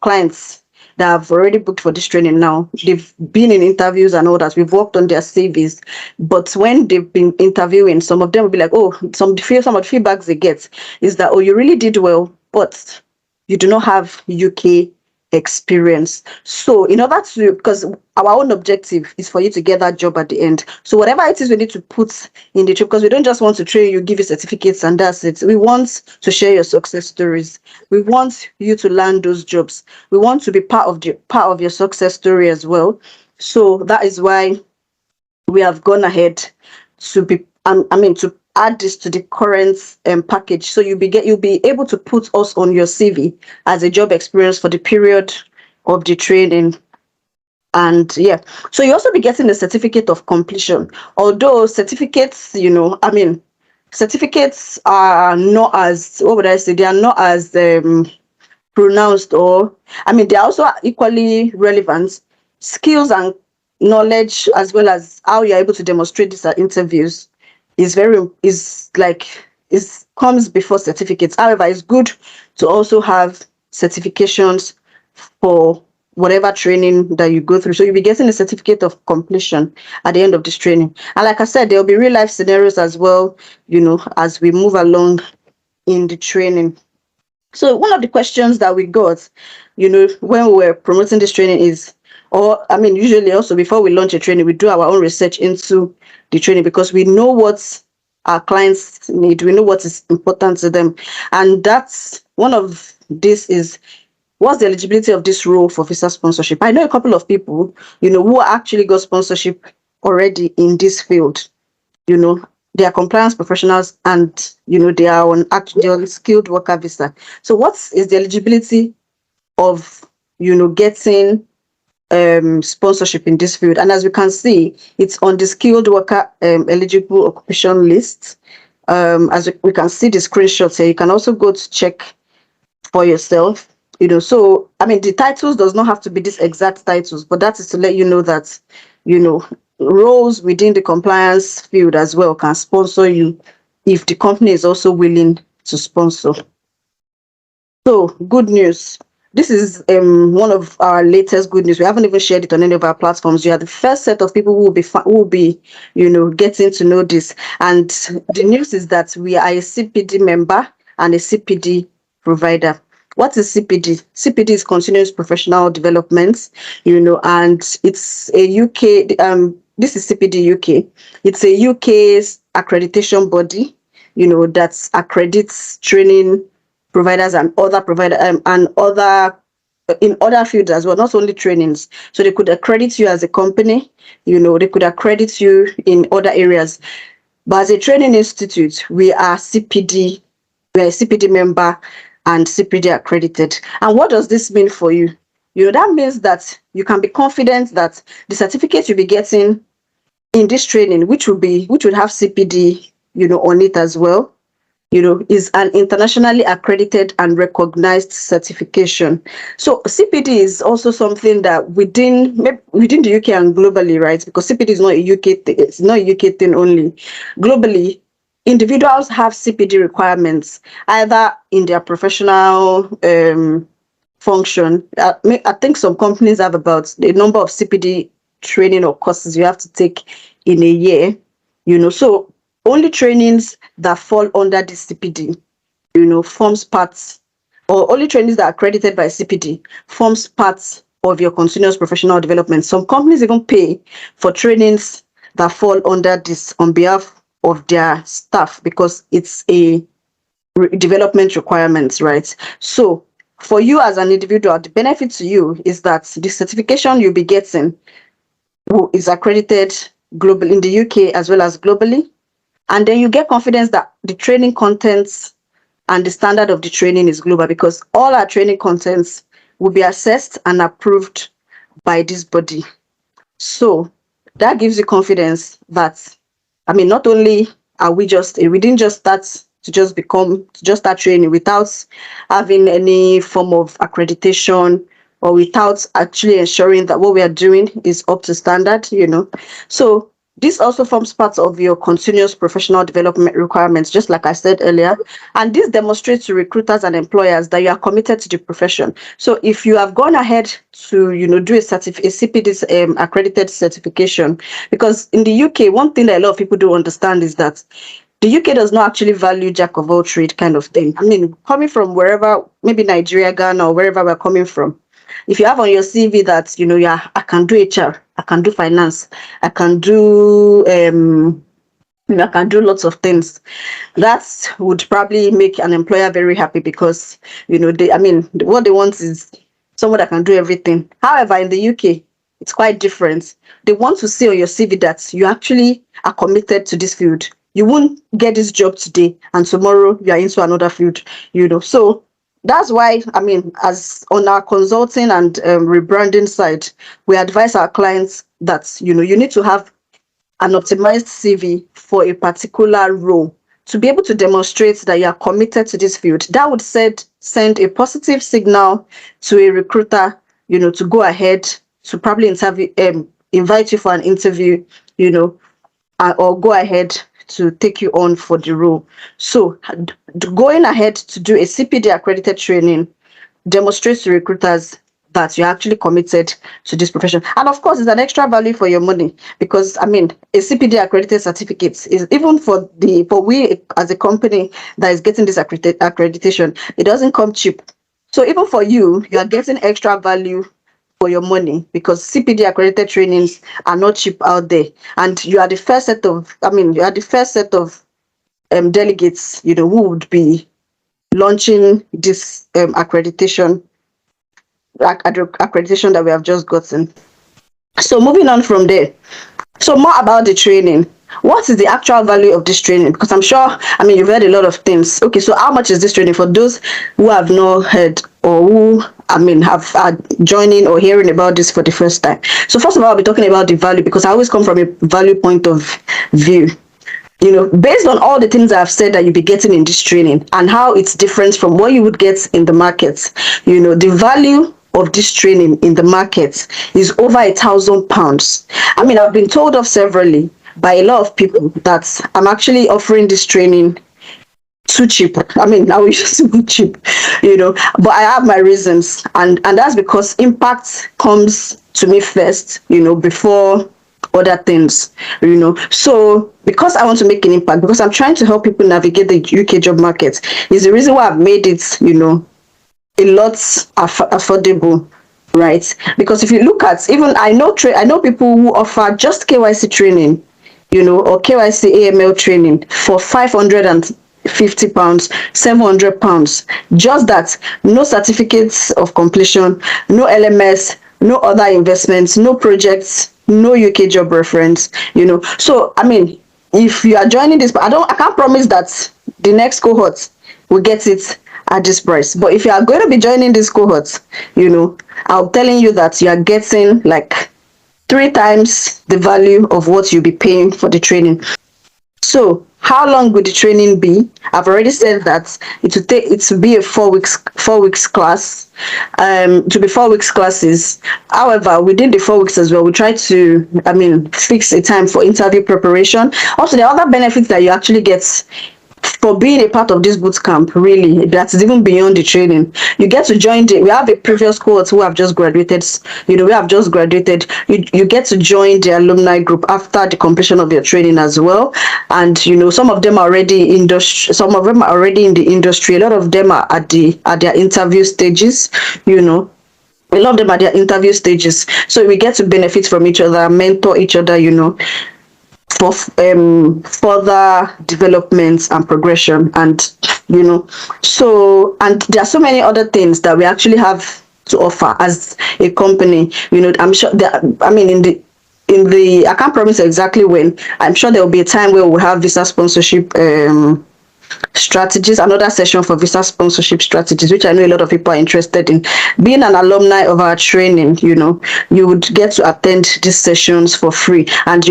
clients that have already booked for this training now, they've been in interviews and all that. We've worked on their CVs, but when they've been interviewing, some of them will be like, oh, some of the feedbacks they get is that, oh, you really did well, but you do not have UK experience. So in order to, because our own objective is for you to get that job at the end. So whatever it is we need to put in the trip, because we don't just want to train you, give you certificates and that's it. We want to share your success stories. We want you to land those jobs. We want to be part of your success story as well. So that is why we have gone ahead to be to add this to the current package. So you'll be able to put us on your CV as a job experience for the period of the training. And yeah, so you also be getting a certificate of completion. Although certificates, certificates are not as, what would I say, they are not as pronounced, or they are also equally relevant. Skills and knowledge, as well as how you're able to demonstrate this at interviews, comes before certificates. However, it's good to also have certifications for whatever training that you go through. So you'll be getting a certificate of completion at the end of this training. And like I said, there'll be real life scenarios as well, as we move along in the training. So one of the questions that we got, when we were promoting this training is, usually also before we launch a training, we do our own research into the training because we know what our clients need. We know what is important to them. And that's one of this is, what's the eligibility of this role for visa sponsorship? I know a couple of people, who actually got sponsorship already in this field. They are compliance professionals and, they are on actual skilled worker visa. So what is the eligibility of, getting sponsorship in this field? And as we can see, it's on the skilled worker eligible occupation list. As we can see the screenshots here, you can also go to check for yourself. So the titles does not have to be these exact titles, but that is to let you know that roles within the compliance field as well can sponsor you if the company is also willing to sponsor. So good news. This is one of our latest good news. We haven't even shared it on any of our platforms. You are the first set of people who will be getting to know this. And the news is that we are a CPD member and a CPD provider. What is CPD? CPD is Continuous Professional Development, and it's a UK, this is CPD UK. It's a UK's accreditation body, that accredits training providers and other in other fields as well, not only trainings. So they could accredit you as a company, they could accredit you in other areas. But as a training institute, we are CPD, we're a CPD member and CPD accredited. And what does this mean for you? That means that you can be confident that the certificate you'll be getting in this training, which would have CPD, on it as well, is an internationally accredited and recognized certification. So CPD is also something that within the UK and globally, right? Because CPD is not a UK thing, it's not a UK thing only. Globally, individuals have CPD requirements either in their professional function. I think some companies have about the number of CPD training or courses you have to take in a year. So only trainings that fall under the CPD, forms parts, or only trainings that are accredited by CPD forms parts of your continuous professional development. Some companies even pay for trainings that fall under this on behalf of their staff because it's a development requirement, right? So for you as an individual, the benefit to you is that the certification you'll be getting is accredited globally in the UK as well as globally. And then you get confidence that the training contents and the standard of the training is global because all our training contents will be assessed and approved by this body. So that gives you confidence that, not only are we didn't just start training without having any form of accreditation or without actually ensuring that what we are doing is up to standard, So This also forms part of your continuous professional development requirements, just like I said earlier. And this demonstrates to recruiters and employers that you are committed to the profession. So if you have gone ahead to, do a CPD accredited certification, because in the UK, one thing that a lot of people don't understand is that the UK does not actually value jack of all trade kind of thing. I mean, coming from wherever, maybe Nigeria, Ghana, or wherever we're coming from, if you have on your CV that, yeah, I can do HR, I can do finance, I can do I can do lots of things. That would probably make an employer very happy because, what they want is someone that can do everything. However, in the UK, it's quite different. They want to see on your CV that you actually are committed to this field. You won't get this job today and tomorrow you are into another field, So that's why, as on our consulting and rebranding side, we advise our clients that, you need to have an optimized CV for a particular role to be able to demonstrate that you are committed to this field. That would send a positive signal to a recruiter, to go ahead to probably invite you for an interview, or go ahead to take you on for the role. So going ahead to do a CPD accredited training demonstrates to recruiters that you're actually committed to this profession. And of course, it's an extra value for your money because, a CPD accredited certificate is even for we as a company that is getting this accreditation, it doesn't come cheap. So even for you, you are getting extra value for your money because CPD accredited trainings are not cheap out there. And you are the first set of, delegates, who would be launching this accreditation that we have just gotten. So moving on from there. So more about the training. What is the actual value of this training? Because I'm sure, you've heard a lot of things. Okay, so how much is this training for those who have not heard or who, are joining or hearing about this for the first time? So first of all, I'll be talking about the value because I always come from a value point of view. Based on all the things I've said that you'll be getting in this training and how it's different from what you would get in the market, the value of this training in the market is over £1,000. I've been told of severally by a lot of people that I'm actually offering this training too cheap. I will just be cheap, but I have my reasons, and that's because impact comes to me first, before other things, So because I want to make an impact, because I'm trying to help people navigate the UK job market, is the reason why I've made it, a lot affordable, right? Because if you look at, even I know people who offer just KYC training, or KYC AML training for £550, £700. Just that, no certificates of completion, no LMS, no other investments, no projects, no UK job reference, So if you are joining this, but I can't promise that the next cohort will get it at this price. But if you are going to be joining this cohort, I'm telling you that you are getting like 3 times the value of what you'll be paying for the training. So how long will the training be? I've already said that it will be a 4 weeks class. To be 4 weeks classes. However, within the 4 weeks as well, we try to fix a time for interview preparation. Also, there are other benefits that you actually get for being a part of this boot camp, really, that's even beyond the training. You get to join we have a previous cohort who have just graduated, you get to join the alumni group after the completion of your training as well. And some of them are already in the industry, a lot of them are at their interview stages, a lot of them at their interview stages. So we get to benefit from each other, mentor each other, for further development and progression. And so, and there are so many other things that we actually have to offer as a company. I'm sure that, in the I can't promise exactly when. I'm sure there will be a time where we'll have visa sponsorship strategies, another session for visa sponsorship strategies, which I know a lot of people are interested in. Being an alumni of our training, you would get to attend these sessions for free. And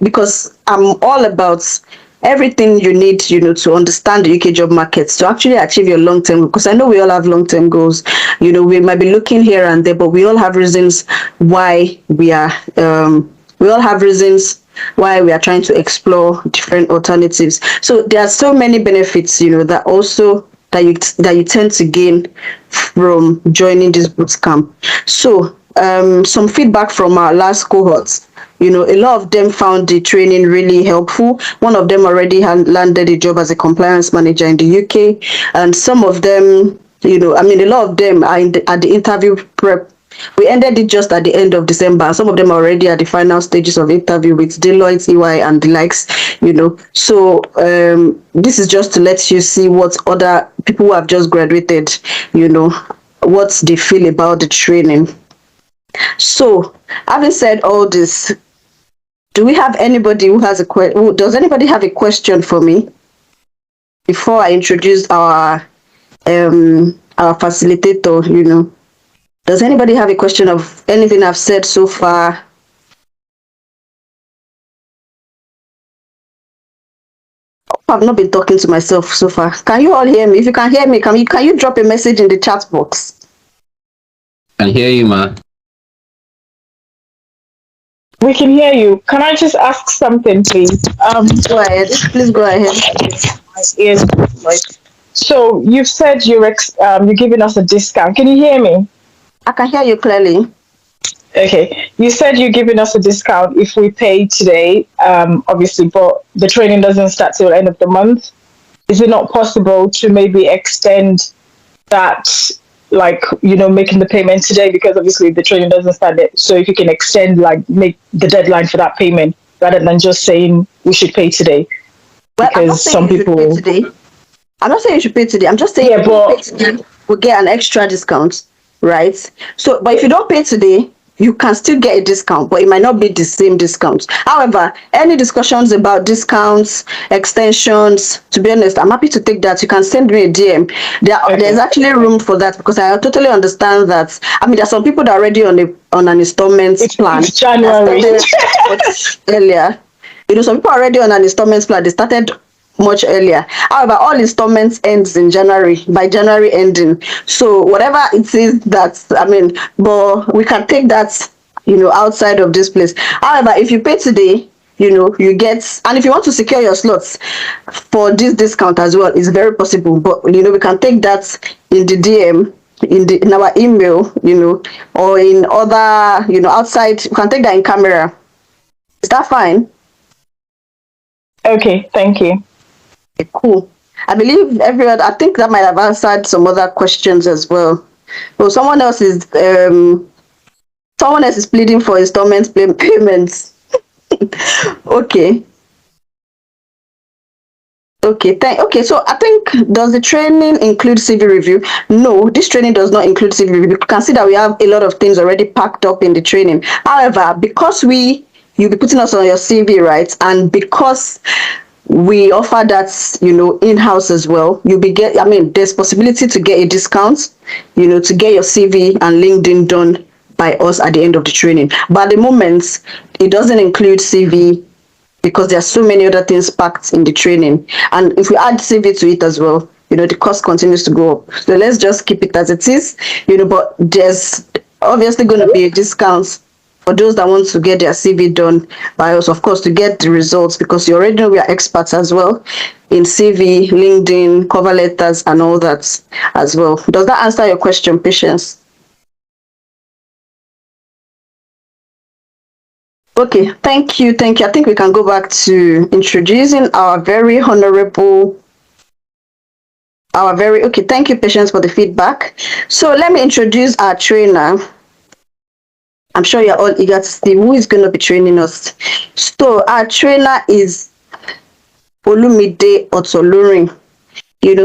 because I'm all about everything you need, to understand the UK job markets to actually achieve your long-term, because I know we all have long-term goals. We might be looking here and there, but we all have reasons why we all have reasons why we are trying to explore different alternatives. So there are so many benefits, that also that you tend to gain from joining this boot camp. So some feedback from our last cohorts. A lot of them found the training really helpful. One of them already had landed a job as a compliance manager in the UK, and some of them, a lot of them are at the interview prep. We ended it just at the end of December. Some of them are already at the final stages of interview with Deloitte, EY, and the likes. So this is just to let you see what other people who have just graduated, what they feel about the training. So, having said all this, do we have anybody who has does anybody have a question for me before I introduce our facilitator? Does anybody have a question of anything I've said so far? I've not been talking to myself so far. Can you all hear me? If you can hear me, can you drop a message in the chat box? I can hear you, ma. We can hear you. Can I just ask something, please? Go ahead. Please go ahead. So you've said you're giving us a discount. Can you hear me? I can hear you clearly. Okay. You said you're giving us a discount if we pay today, obviously, but the training doesn't start till the end of the month. Is it not possible to maybe extend that, making the payment today, because obviously the training doesn't start it. So if you can extend, make the deadline for that payment rather than just saying we should pay today. Well, because some people. I'm not saying you should pay today. I'm just saying we'll get an extra discount, right? So, but if you don't pay today, you can still get a discount, but it might not be the same discount. However, any discussions about discounts, extensions, to be honest, I'm happy to take that. You can send me a DM. There's actually room for that, because I totally understand that. There's some people that are already on an installment plan. It's January. Earlier. Some people are already on an installment plan. They started much earlier. However, all installments ends in January, by January ending. So whatever it is but we can take that, outside of this place. However, if you pay today, you get, and if you want to secure your slots for this discount as well, it's very possible. But we can take that in the DM, in our email, or in other, outside. We can take that in camera. Is that fine? Okay, thank you. Okay, cool. I believe I think that might have answered some other questions as well. So someone else is pleading for installment payments. Okay. Okay, so I think, does the training include CV review? No, this training does not include CV review. You can see that we have a lot of things already packed up in the training. However, because you'll be putting us on your CV, right? And because we offer that, in-house as well, there's possibility to get a discount, to get your CV and LinkedIn done by us at the end of the training. But at the moment, it doesn't include CV, because there are so many other things packed in the training. And if we add CV to it as well, the cost continues to go up. So let's just keep it as it is, but there's obviously going to be a discount for those that want to get their CV done by us, of course, to get the results, because you already know we are experts as well in CV, LinkedIn, cover letters, and all that as well. Does that answer your question, Patience? Okay, thank you. I think we can go back to introducing our very honorable, thank you, Patience, for the feedback. So let me introduce our trainer. I'm sure you're all eager to see who is going to be training us. So our trainer is Olumide Otolorin.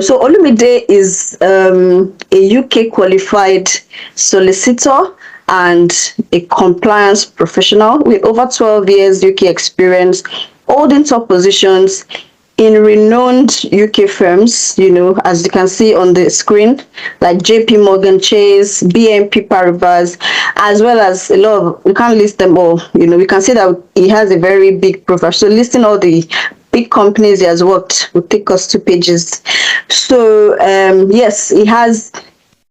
So Olumide is a UK qualified solicitor and a compliance professional with over 12 years UK experience, holding top positions in renowned UK firms, as you can see on the screen, like JP Morgan Chase, BNP Paribas, as well as a lot of, we can't list them all. We can see that he has a very big profile. So listing all the big companies he has worked will take us 2 pages. So yes, he has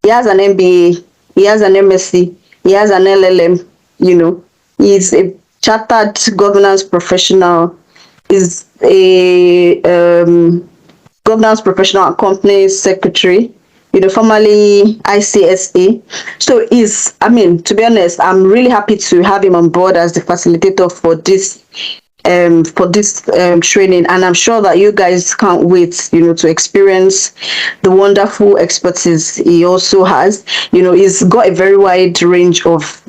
an MBA, he has an MSc, he has an LLM. He's a chartered governance professional, is a governance professional and company secretary, formerly ICSA. So to be honest, I'm really happy to have him on board as the facilitator for this training, and I'm sure that you guys can't wait to experience the wonderful expertise he also has. He's got a very wide range of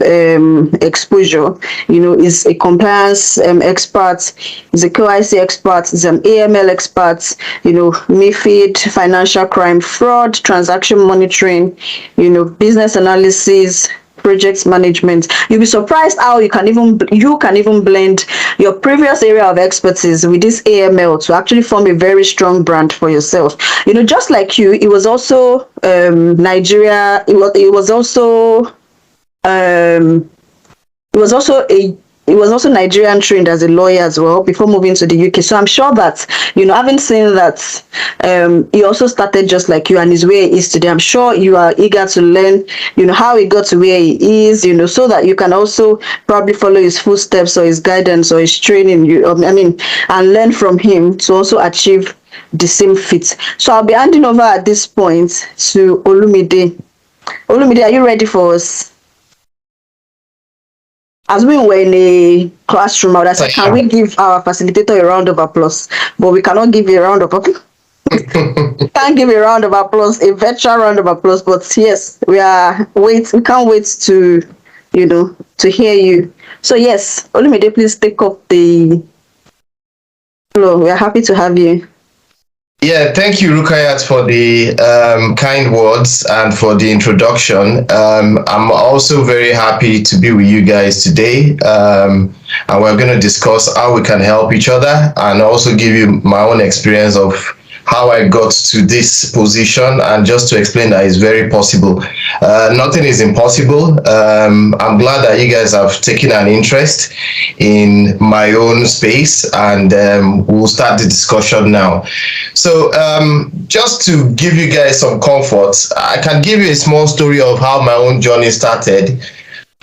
exposure. He's a compliance expert, he's a KYC expert, he's an AML expert, MiFID, financial crime, fraud, transaction monitoring, business analysis, project management. You'll be surprised how you can even blend your previous area of expertise with this AML to actually form a very strong brand for yourself. Just like you, it was also Nigeria. It was also Nigerian trained as a lawyer as well before moving to the UK. So I'm sure that, having seen that he also started just like you and is where he is today, I'm sure you are eager to learn, how he got to where he is, so that you can also probably follow his footsteps or his guidance or his training, and learn from him to also achieve the same feat. So I'll be handing over at this point to Olumide. Olumide, are you ready for us? As we were in a classroom, I would have said, can we give our facilitator a round of applause? But we cannot give a round of applause. Can't give a round of applause, a virtual round of applause. But yes, we can't wait to, to hear you. So yes, Olumide, please take up the floor. We are happy to have you. Yeah, thank you, Rukayat, for the kind words and for the introduction. I'm also very happy to be with you guys today. And we're going to discuss how we can help each other and also give you my own experience of how I got to this position, and just to explain that it's very possible. Nothing is impossible. I'm glad that you guys have taken an interest in my own space, and we'll start the discussion now. So just to give you guys some comfort, I can give you a small story of how my own journey started,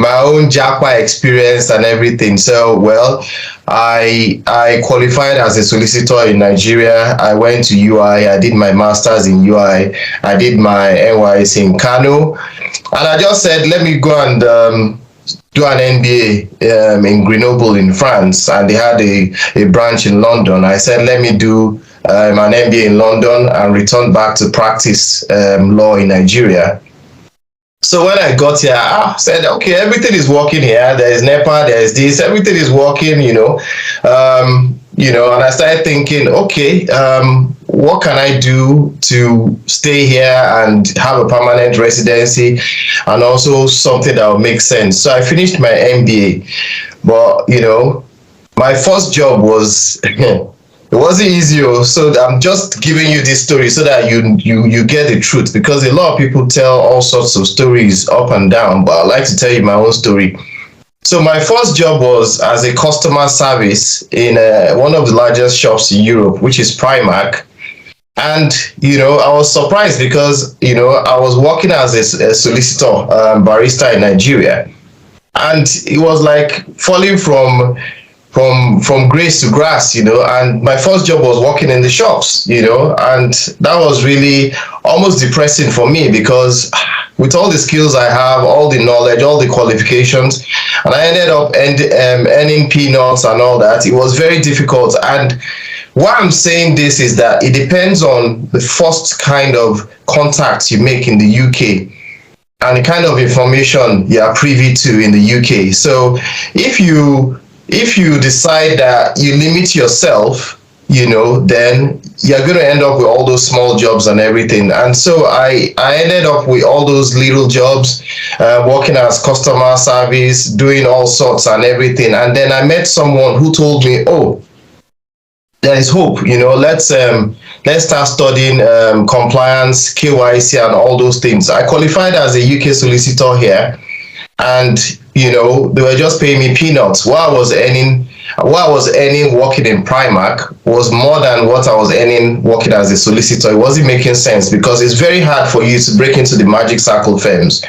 my own JAPA experience and everything. So, well, I qualified as a solicitor in Nigeria. I went to UI. I did my master's in UI. I did my NYS in Kano. And I just said, let me go and do an MBA in Grenoble in France. And they had a branch in London. I said, let me do an MBA in London and return back to practice law in Nigeria. So when I got here, I said, okay, everything is working here. There is NEPA, there is this, everything is working, and I started thinking, okay, what can I do to stay here and have a permanent residency, and also something that will make sense. So I finished my MBA, but, my first job was it wasn't easy. So I'm just giving you this story so that you get the truth, because a lot of people tell all sorts of stories up and down, but I like to tell you my own story. So my first job was as a customer service in one of the largest shops in Europe, which is Primark. And, I was surprised because, I was working as a solicitor, barrister in Nigeria. And it was like falling from grace to grass, and my first job was working in the shops, and that was really almost depressing for me, because with all the skills I have, all the knowledge, all the qualifications, and I ended up earning peanuts and all that, it was very difficult. And why I'm saying this is that it depends on the first kind of contacts you make in the UK and the kind of information you are privy to in the UK. So if you decide that you limit yourself, then you're going to end up with all those small jobs and everything. And so I ended up with all those little jobs, working as customer service, doing all sorts and everything. And then I met someone who told me, oh, there is hope, let's start studying compliance, KYC and all those things. I qualified as a UK solicitor here, and they were just paying me peanuts. What I was earning working in Primark was more than what I was earning working as a solicitor. It wasn't making sense, because it's very hard for you to break into the magic circle firms.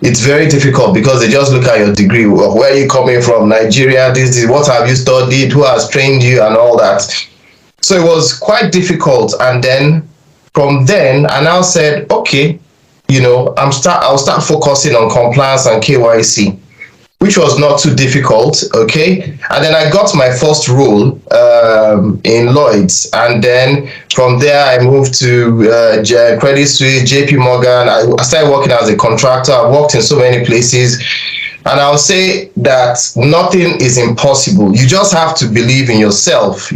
it's very difficult because they just look at your degree. Where are you coming from? Nigeria, this is what have you studied, who has trained you, and all that. So it was quite difficult. And then from then, I now said, okay, I'll start focusing on compliance and KYC, which was not too difficult, okay? And then I got my first role in Lloyd's. And then from there, I moved to Credit Suisse, JP Morgan. I started working as a contractor. I worked in so many places. And I'll say that nothing is impossible. You just have to believe in yourself,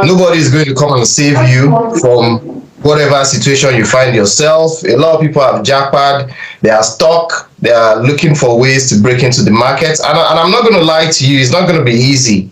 Nobody is going to come and save you from whatever situation you find yourself. A lot of people have jackpot, they are stuck, they are looking for ways to break into the market. And I'm not going to lie to you, it's not going to be easy.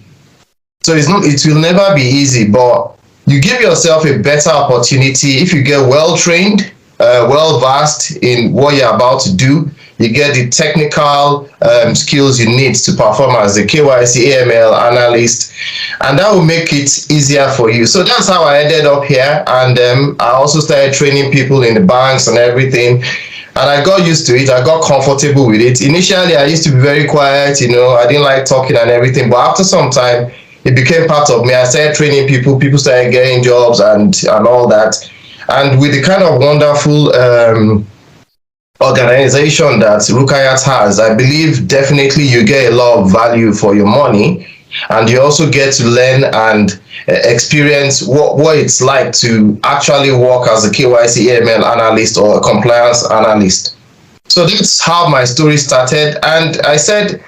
So it will never be easy, but you give yourself a better opportunity if you get well trained, well versed in what you're about to do. You get the technical skills you need to perform as a KYC AML analyst, and that will make it easier for you. So that's how I ended up here. And I also started training people in the banks and everything. And I got used to it. I got comfortable with it. Initially, I used to be very quiet, I didn't like talking and everything. But after some time, it became part of me. I started training people. People started getting jobs and all that. And with the kind of wonderful organization that Rukayat has, I believe definitely you get a lot of value for your money, and you also get to learn and experience what it's like to actually work as a KYC AML analyst or a compliance analyst. So that's how my story started, and I said,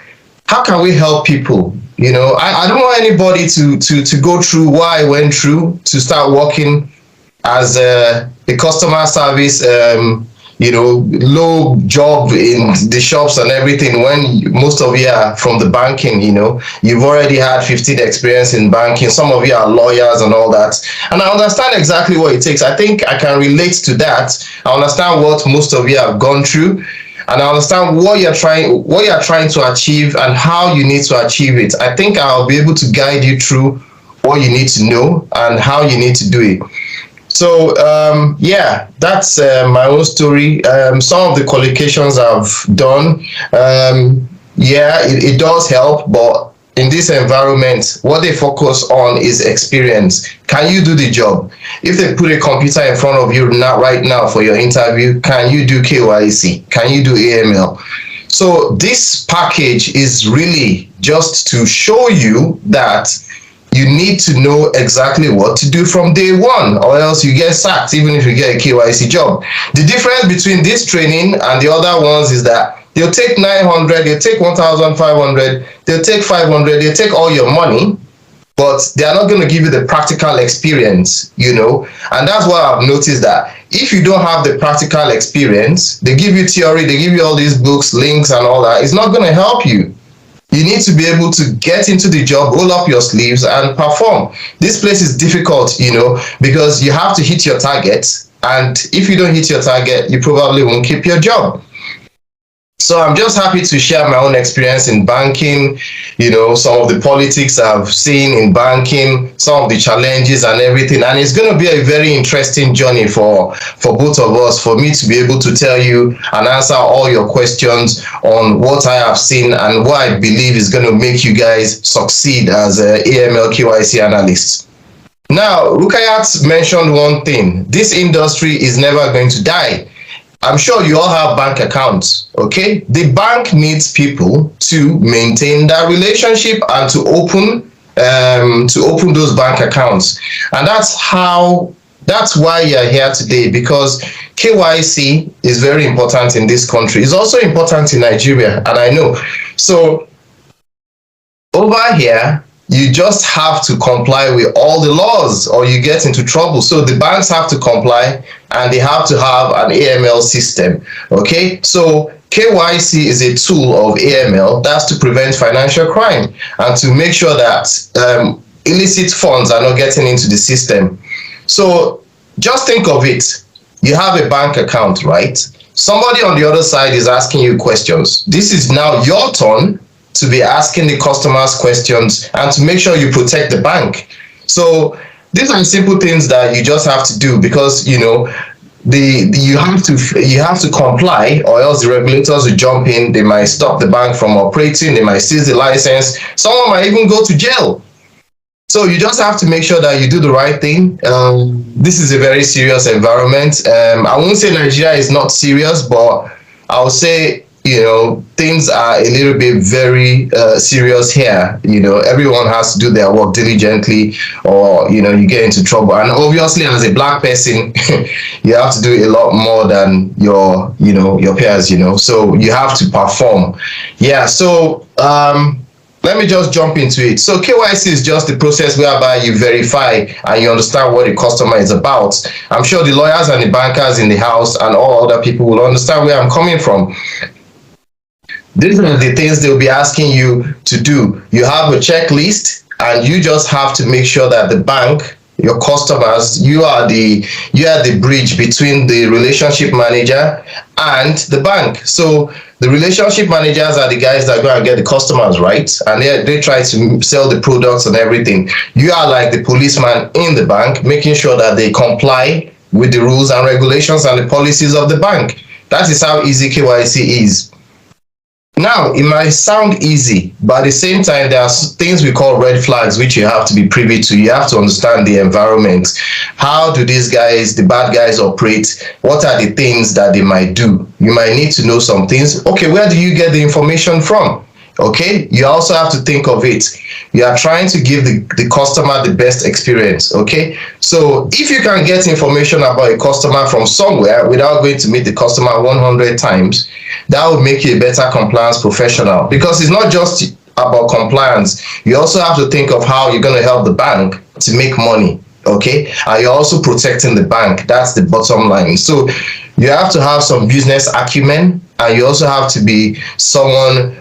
how can we help people? I don't want anybody to go through what I went through to start working as a customer service low job in the shops and everything, when most of you are from the banking. You've already had 15 experience in banking, some of you are lawyers and all that, and I understand exactly what it takes. I think I can relate to that. I understand what most of you have gone through, and I understand what you're trying to achieve and how you need to achieve it. I think I'll be able to guide you through what you need to know and how you need to do it. So yeah, that's my own story. Some of the qualifications I've done, yeah, it does help, but in this environment, what they focus on is experience. Can you do the job? If they put a computer in front of you right now for your interview, can you do KYC? Can you do AML? So this package is really just to show you that you need to know exactly what to do from day one, or else you get sacked, even if you get a KYC job. The difference between this training and the other ones is that they'll take 900, they'll take 1,500, they'll take 500, they'll take all your money, but they are not going to give you the practical experience, And that's what I've noticed, that if you don't have the practical experience, they give you theory, they give you all these books, links and all that. It's not going to help you. You need to be able to get into the job, roll up your sleeves and perform. This place is difficult, because you have to hit your targets. And if you don't hit your target, you probably won't keep your job. So I'm just happy to share my own experience in banking, some of the politics I've seen in banking, some of the challenges and everything. And it's going to be a very interesting journey for both of us, for me to be able to tell you and answer all your questions on what I have seen and what I believe is going to make you guys succeed as AML KYC analysts. Now, Rukayat mentioned one thing. This industry is never going to die. I'm sure you all have bank accounts, okay? The bank needs people to maintain that relationship and to open those bank accounts. And that's why you're here today, because KYC is very important in this country. It's also important in Nigeria, and I know. So over here, you just have to comply with all the laws or you get into trouble. So the banks have to comply and they have to have an AML system. Okay, so KYC is a tool of AML that's to prevent financial crime and to make sure that illicit funds are not getting into the system. So just think of it. You have a bank account, right? Somebody on the other side is asking you questions. This is now your turn to be asking the customers questions and to make sure you protect the bank. So these are simple things that you just have to do, because you have to comply, or else the regulators will jump in. They might stop the bank from operating. They might seize the license. Someone might even go to jail. So you just have to make sure that you do the right thing. This is a very serious environment. I won't say Nigeria is not serious, but I'll say, things are a little bit very serious here. Everyone has to do their work diligently, or you get into trouble. And obviously, as a black person, you have to do a lot more than your peers. So you have to perform. Yeah. So let me just jump into it. So KYC is just the process whereby you verify and you understand what the customer is about. I'm sure the lawyers and the bankers in the house and all other people will understand where I'm coming from. These are the things they'll be asking you to do. You have a checklist, and you just have to make sure that the bank, your customers, you are the bridge between the relationship manager and the bank. So the relationship managers are the guys that go and get the customers, right? And they try to sell the products and everything. You are like the policeman in the bank, making sure that they comply with the rules and regulations and the policies of the bank. That is how easy KYC is. Now, it might sound easy, but at the same time, there are things we call red flags, which you have to be privy to. You have to understand the environment. How do these guys, the bad guys, operate? What are the things that they might do? You might need to know some things. Okay, where do you get the information from? Okay, you also have to think of it. You are trying to give the customer the best experience. Okay, so if you can get information about a customer from somewhere without going to meet the customer 100 times, that would make you a better compliance professional, because it's not just about compliance. You also have to think of how you're going to help the bank to make money. Okay, and you're also protecting the bank. That's the bottom line. So you have to have some business acumen, and you also have to be someone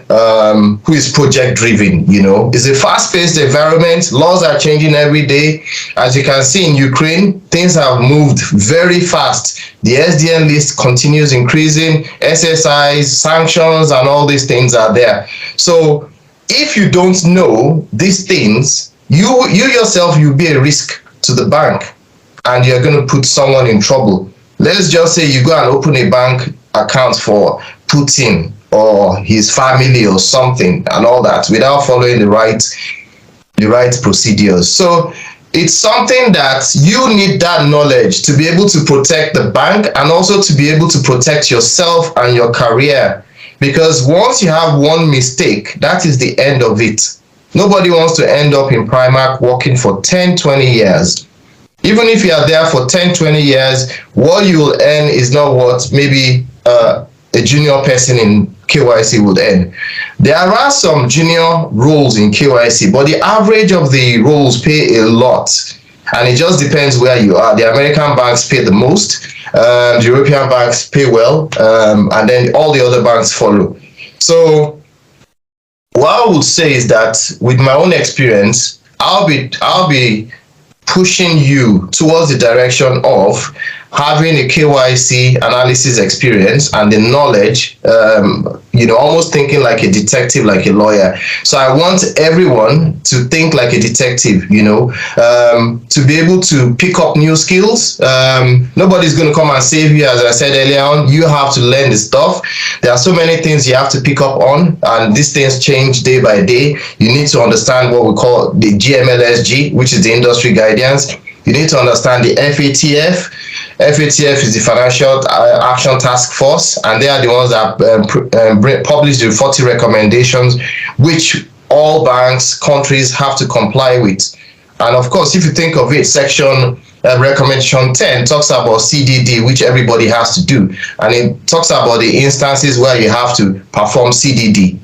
who is project driven. It's a fast-paced environment. Laws are changing every day. As you can see in Ukraine, things have moved very fast. The SDN list continues increasing. SSIs, sanctions, and all these things are there. So if you don't know these things, you yourself, you'll be a risk to the bank, and you're going to put someone in trouble. Let's just say you go and open a bank account for Putin or his family or something and all that without following the right procedures. So it's something that you need that knowledge to be able to protect the bank, and also to be able to protect yourself and your career. Because once you have one mistake, that is the end of it. Nobody wants to end up in Primark working for 10, 20 years. Even if you are there for 10, 20 years, what you will earn is not what maybe a junior person in KYC would earn. There are some junior roles in KYC, but the average of the roles pay a lot. And it just depends where you are. The American banks pay the most, the European banks pay well, and then all the other banks follow. So what I would say is that with my own experience, I'll be pushing you towards the direction of having a KYC analysis experience and the knowledge, almost thinking like a detective, like a lawyer. So I want everyone to think like a detective, to be able to pick up new skills. Nobody's going to come and save you. As I said earlier on, you have to learn the stuff. There are so many things you have to pick up on, and these things change day by day. You need to understand what we call the GMLSG, which is the industry guidance. You need to understand the FATF. FATF is the Financial Action Task Force, and they are the ones that publish the 40 recommendations, which all banks, countries have to comply with. And of course, if you think of it, section recommendation 10 talks about CDD, which everybody has to do. And it talks about the instances where you have to perform CDD.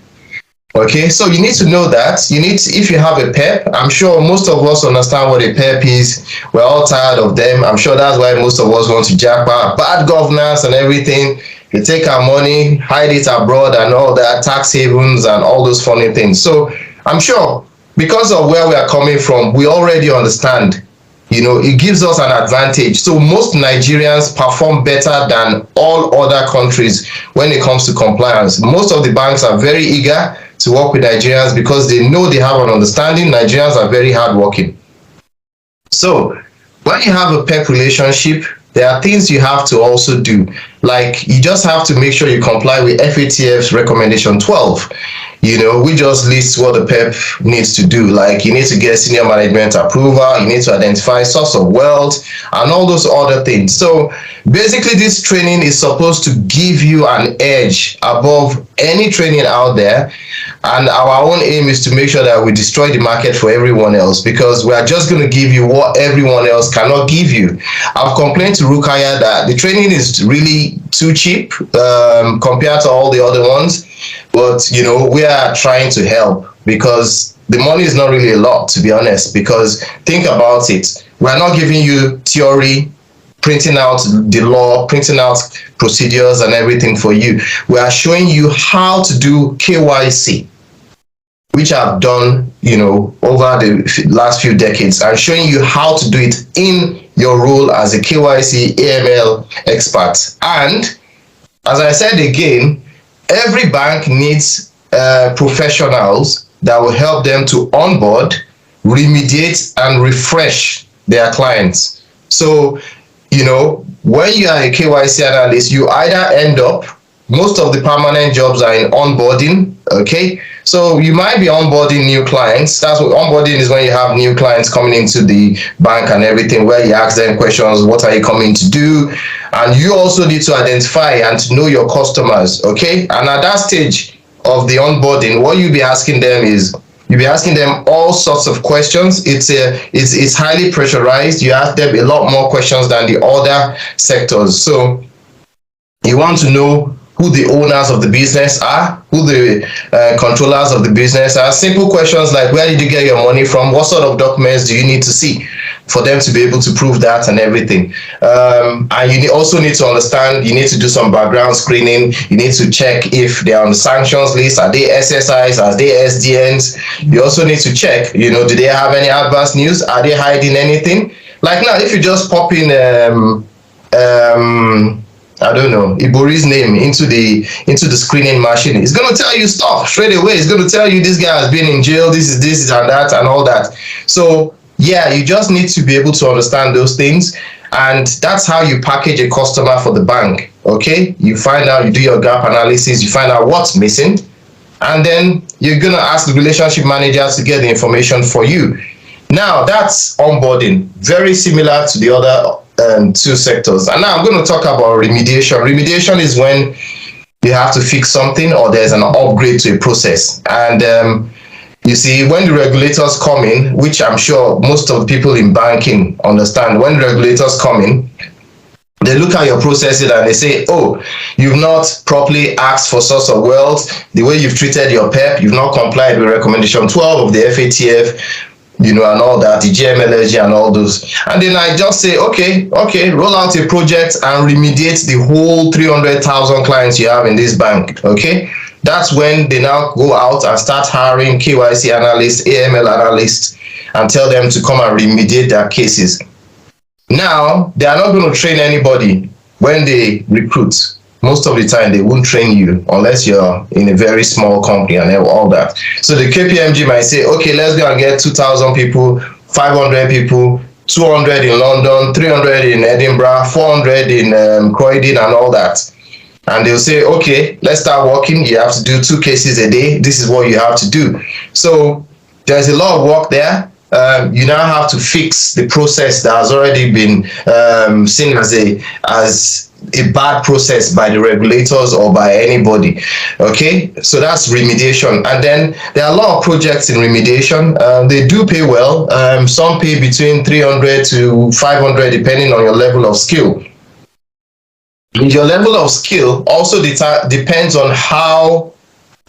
Okay, so you need to know that. If you have a PEP, I'm sure most of us understand what a PEP is. We're all tired of them. I'm sure that's why most of us want to jackpot. Bad governance and everything. They take our money, hide it abroad and all that, tax havens and all those funny things. So I'm sure because of where we are coming from, we already understand. It gives us an advantage. So most Nigerians perform better than all other countries when it comes to compliance. Most of the banks are very eager to work with Nigerians because they know they have an understanding. Nigerians are very hardworking. So when you have a PEP relationship, there are things you have to also do. Like, you just have to make sure you comply with FATF's recommendation 12. You know, we just list what the PEP needs to do. Like, you need to get senior management approval, you need to identify source of wealth, and all those other things. So basically, this training is supposed to give you an edge above any training out there. And our own aim is to make sure that we destroy the market for everyone else, because we are just going to give you what everyone else cannot give you. I've complained to Rukaya that the training is really too cheap compared to all the other ones. But, you know, we are trying to help, because the money is not really a lot, to be honest. Because think about it. We're not giving you theory, printing out the law, printing out procedures and everything for you. We are showing you how to do KYC, which I've done, you know, over the last few decades, and showing you how to do it in your role as a KYC AML expert. And as I said again, every bank needs professionals that will help them to onboard, remediate, and refresh their clients. So, you know, when you are a KYC analyst, you either end up, most of the permanent jobs are in onboarding, okay? So you might be onboarding new clients. That's what onboarding is, when you have new clients coming into the bank and everything, where you ask them questions, what are you coming to do? And you also need to identify and to know your customers, okay? And at that stage of the onboarding, what you'll be asking them is, you'll be asking them all sorts of questions. It's highly pressurized. You ask them a lot more questions than the other sectors. So you want to know who the owners of the business are, who the controllers of the business are. Simple questions like, where did you get your money from? What sort of documents do you need to see for them to be able to prove that and everything? And you also need to understand, you need to do some background screening. You need to check if they're on the sanctions list. Are they SSIs? Are they SDNs? You also need to check, you know, do they have any adverse news? Are they hiding anything? Like now, if you just pop in I don't know, Ibori's name into the screening machine, it's going to tell you stuff straight away. It's going to tell you this guy has been in jail, this and that and all that. So yeah, you just need to be able to understand those things, and that's how you package a customer for the bank. Okay, you find out, you do your gap analysis, you find out what's missing, and then you're going to ask the relationship manager to get the information for you. Now that's onboarding, very similar to the other two sectors. And now I'm going to talk about remediation. Remediation is when you have to fix something, or there's an upgrade to a process. And you see, when the regulators come in, which I'm sure most of the people in banking understand, when regulators come in, they look at your processes and they say, oh, you've not properly asked for source of wealth, the way you've treated your PEP, you've not complied with recommendation 12 of the FATF, you know, and all that, the GMLSG and all those. And then I just say, okay, roll out a project and remediate the whole 300,000 clients you have in this bank, okay? That's when they now go out and start hiring KYC analysts, AML analysts, and tell them to come and remediate their cases. Now, they are not going to train anybody when they recruit. Most of the time, they won't train you unless you're in a very small company and all that. So the KPMG might say, okay, let's go and get 2,000 people, 500 people, 200 in London, 300 in Edinburgh, 400 in Croydon and all that. And they'll say, okay, let's start working. You have to do 2 cases a day. This is what you have to do. So there's a lot of work there. You now have to fix the process that has already been seen as a bad process by the regulators or by anybody. Okay, so that's remediation. And then there are a lot of projects in remediation. They do pay well. Some pay between 300 to 500 depending on your level of skill. Your level of skill also depends on how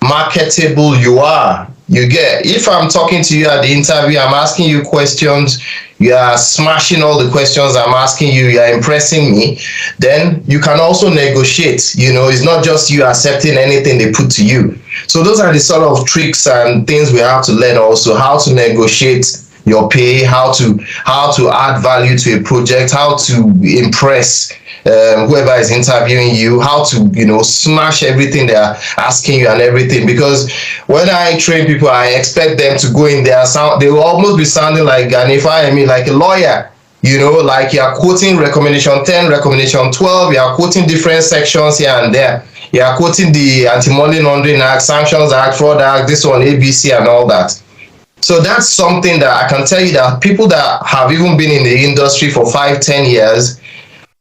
marketable you are. You get, if I'm talking to you at the interview, I'm asking you questions, you are smashing all the questions I'm asking you, you are impressing me, then you can also negotiate. You know, it's not just you accepting anything they put to you. So those are the sort of tricks and things we have to learn also, how to negotiate your pay, how to add value to a project, how to impress whoever is interviewing you, how to, you know, smash everything they're asking you and everything. Because when I train people, I expect them to go in there, they will almost be sounding like, and if I mean like a lawyer, You know, like you are quoting recommendation 10, recommendation 12, you are quoting different sections here and there. You are quoting the Anti-Money Laundering Act, Sanctions Act, Fraud Act, this one, ABC and all that. So that's something that I can tell you that people that have even been in the industry for 5-10 years,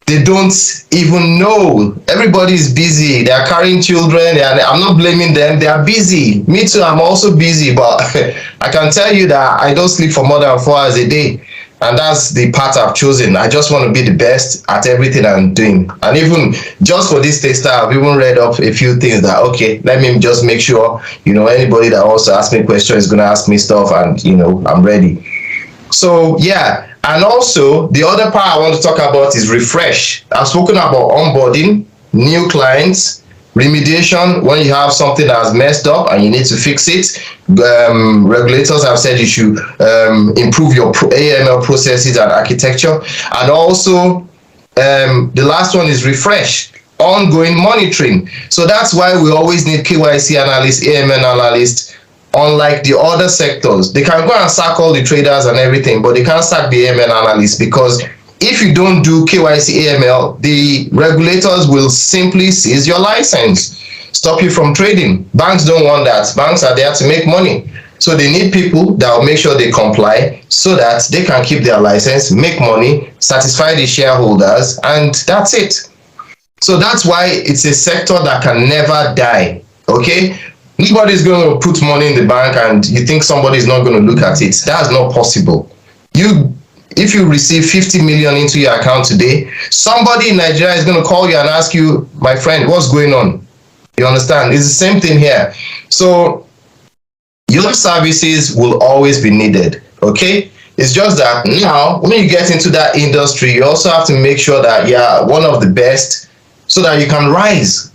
they don't even know. Everybody is busy. They are carrying children. I'm not blaming them. They are busy. Me too. I'm also busy, but I can tell you that I don't sleep for more than 4 hours a day. And that's the path I've chosen. I just want to be the best at everything I'm doing. And even just for this taster, I've even read up a few things that, okay, let me just make sure, you know, anybody that wants to ask me questions is going to ask me stuff, and, you know, I'm ready. So, yeah. And also, the other part I want to talk about is refresh. I've spoken about onboarding, new clients, remediation when you have something that's messed up and you need to fix it. Regulators have said you should improve your AML processes and architecture. And also, the last one is refresh, ongoing monitoring. So that's why we always need KYC analysts, AML analysts. Unlike the other sectors, they can go and sack all the traders and everything, but they can't sack the AML analysts, because if you don't do KYC AML, the regulators will simply seize your license, stop you from trading. Banks don't want that. Banks are there to make money. So they need people that will make sure they comply so that they can keep their license, make money, satisfy the shareholders, and that's it. So that's why it's a sector that can never die, okay? Nobody's going to put money in the bank and you think somebody's not going to look at it. That's not possible. If you receive 50 million into your account today, somebody in Nigeria is going to call you and ask you, my friend, what's going on? You understand? It's the same thing here. So your services will always be needed, okay? It's just that now, when you get into that industry, you also have to make sure that you're one of the best so that you can rise,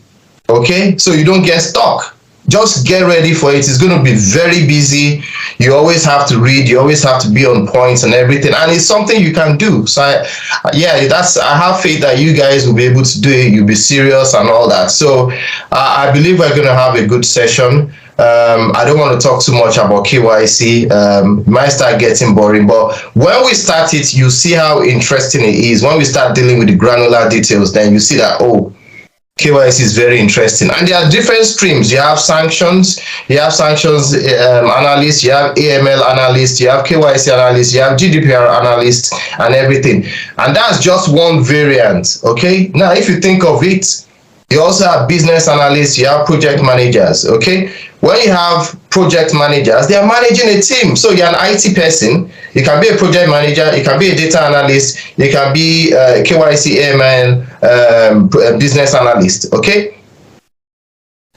okay? So you don't get stuck. Just get ready for it. It's going to be very busy. You always have to read. You always have to be on points and everything. And it's something you can do. So I have faith that you guys will be able to do it. You'll be serious and all that. So I believe we're going to have a good session. I don't want to talk too much about KYC. It might start getting boring, but when we start it, you see how interesting it is. When we start dealing with the granular details, then you see that, oh, KYC is very interesting. And there are different streams. You have sanctions, analysts, you have AML analysts, you have KYC analysts, you have GDPR analysts and everything. And that's just one variant, okay? Now, if you think of it, you also have business analysts, you have project managers, okay? When you have project managers, they are managing a team. So you're an IT person, you can be a project manager, you can be a data analyst, you can be a KYC AML business analyst, okay?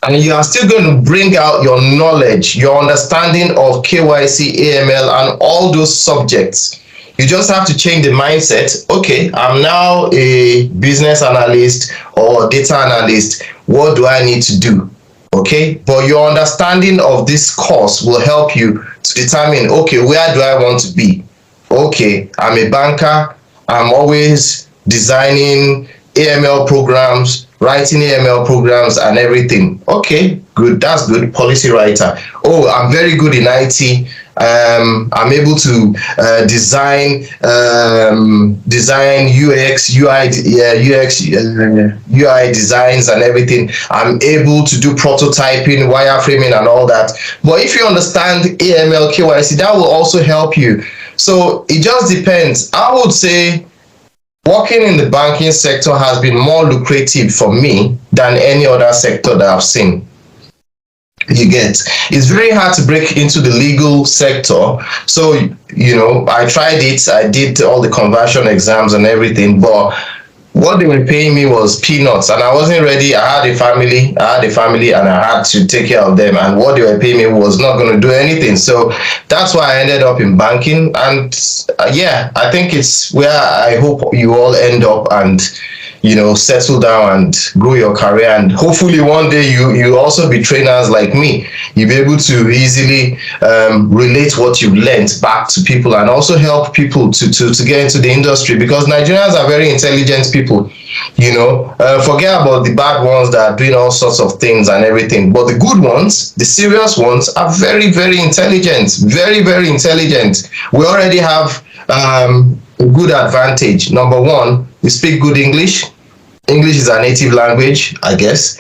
And you are still going to bring out your knowledge, your understanding of KYC, AML, and all those subjects. You just have to change the mindset. Okay, I'm now a business analyst or data analyst. What do I need to do? Okay, but your understanding of this course will help you to determine, okay, where do I want to be? Okay, I'm a banker. I'm always designing AML programs, writing AML programs and everything. Okay, good. That's good. Policy writer. Oh, I'm very good in IT. I'm able to design UX, UI designs and everything. I'm able to do prototyping, wireframing and all that. But if you understand AML, KYC, that will also help you. So it just depends. I would say working in the banking sector has been more lucrative for me than any other sector that I've seen. You get, it's very hard to break into the legal sector. So, you know, I tried it. I did all the conversion exams and everything, but what they were paying me was peanuts, and I wasn't ready. I had a family and I had to take care of them, and what they were paying me was not going to do anything. So that's why I ended up in banking. And yeah, I think it's where I hope you all end up and, you know, settle down and grow your career. And hopefully one day you also be trainers like me. You'll be able to easily relate what you've learned back to people and also help people to get into the industry, because Nigerians are very intelligent people. You know, forget about the bad ones that are doing all sorts of things and everything, but the good ones, the serious ones, are very, very intelligent, very, very intelligent. We already have good advantage. Number one, we speak good English. English is our native language, I guess.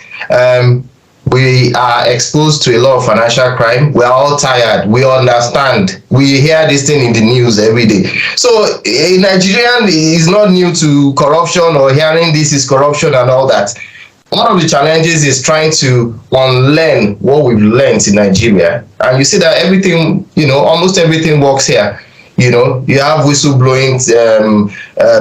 We are exposed to a lot of financial crime. We're all tired. We understand. We hear this thing in the news every day. So a Nigerian is not new to corruption or hearing this is corruption and all that. One of the challenges is trying to unlearn what we've learned in Nigeria. And you see that everything, almost everything works here. You have whistleblowing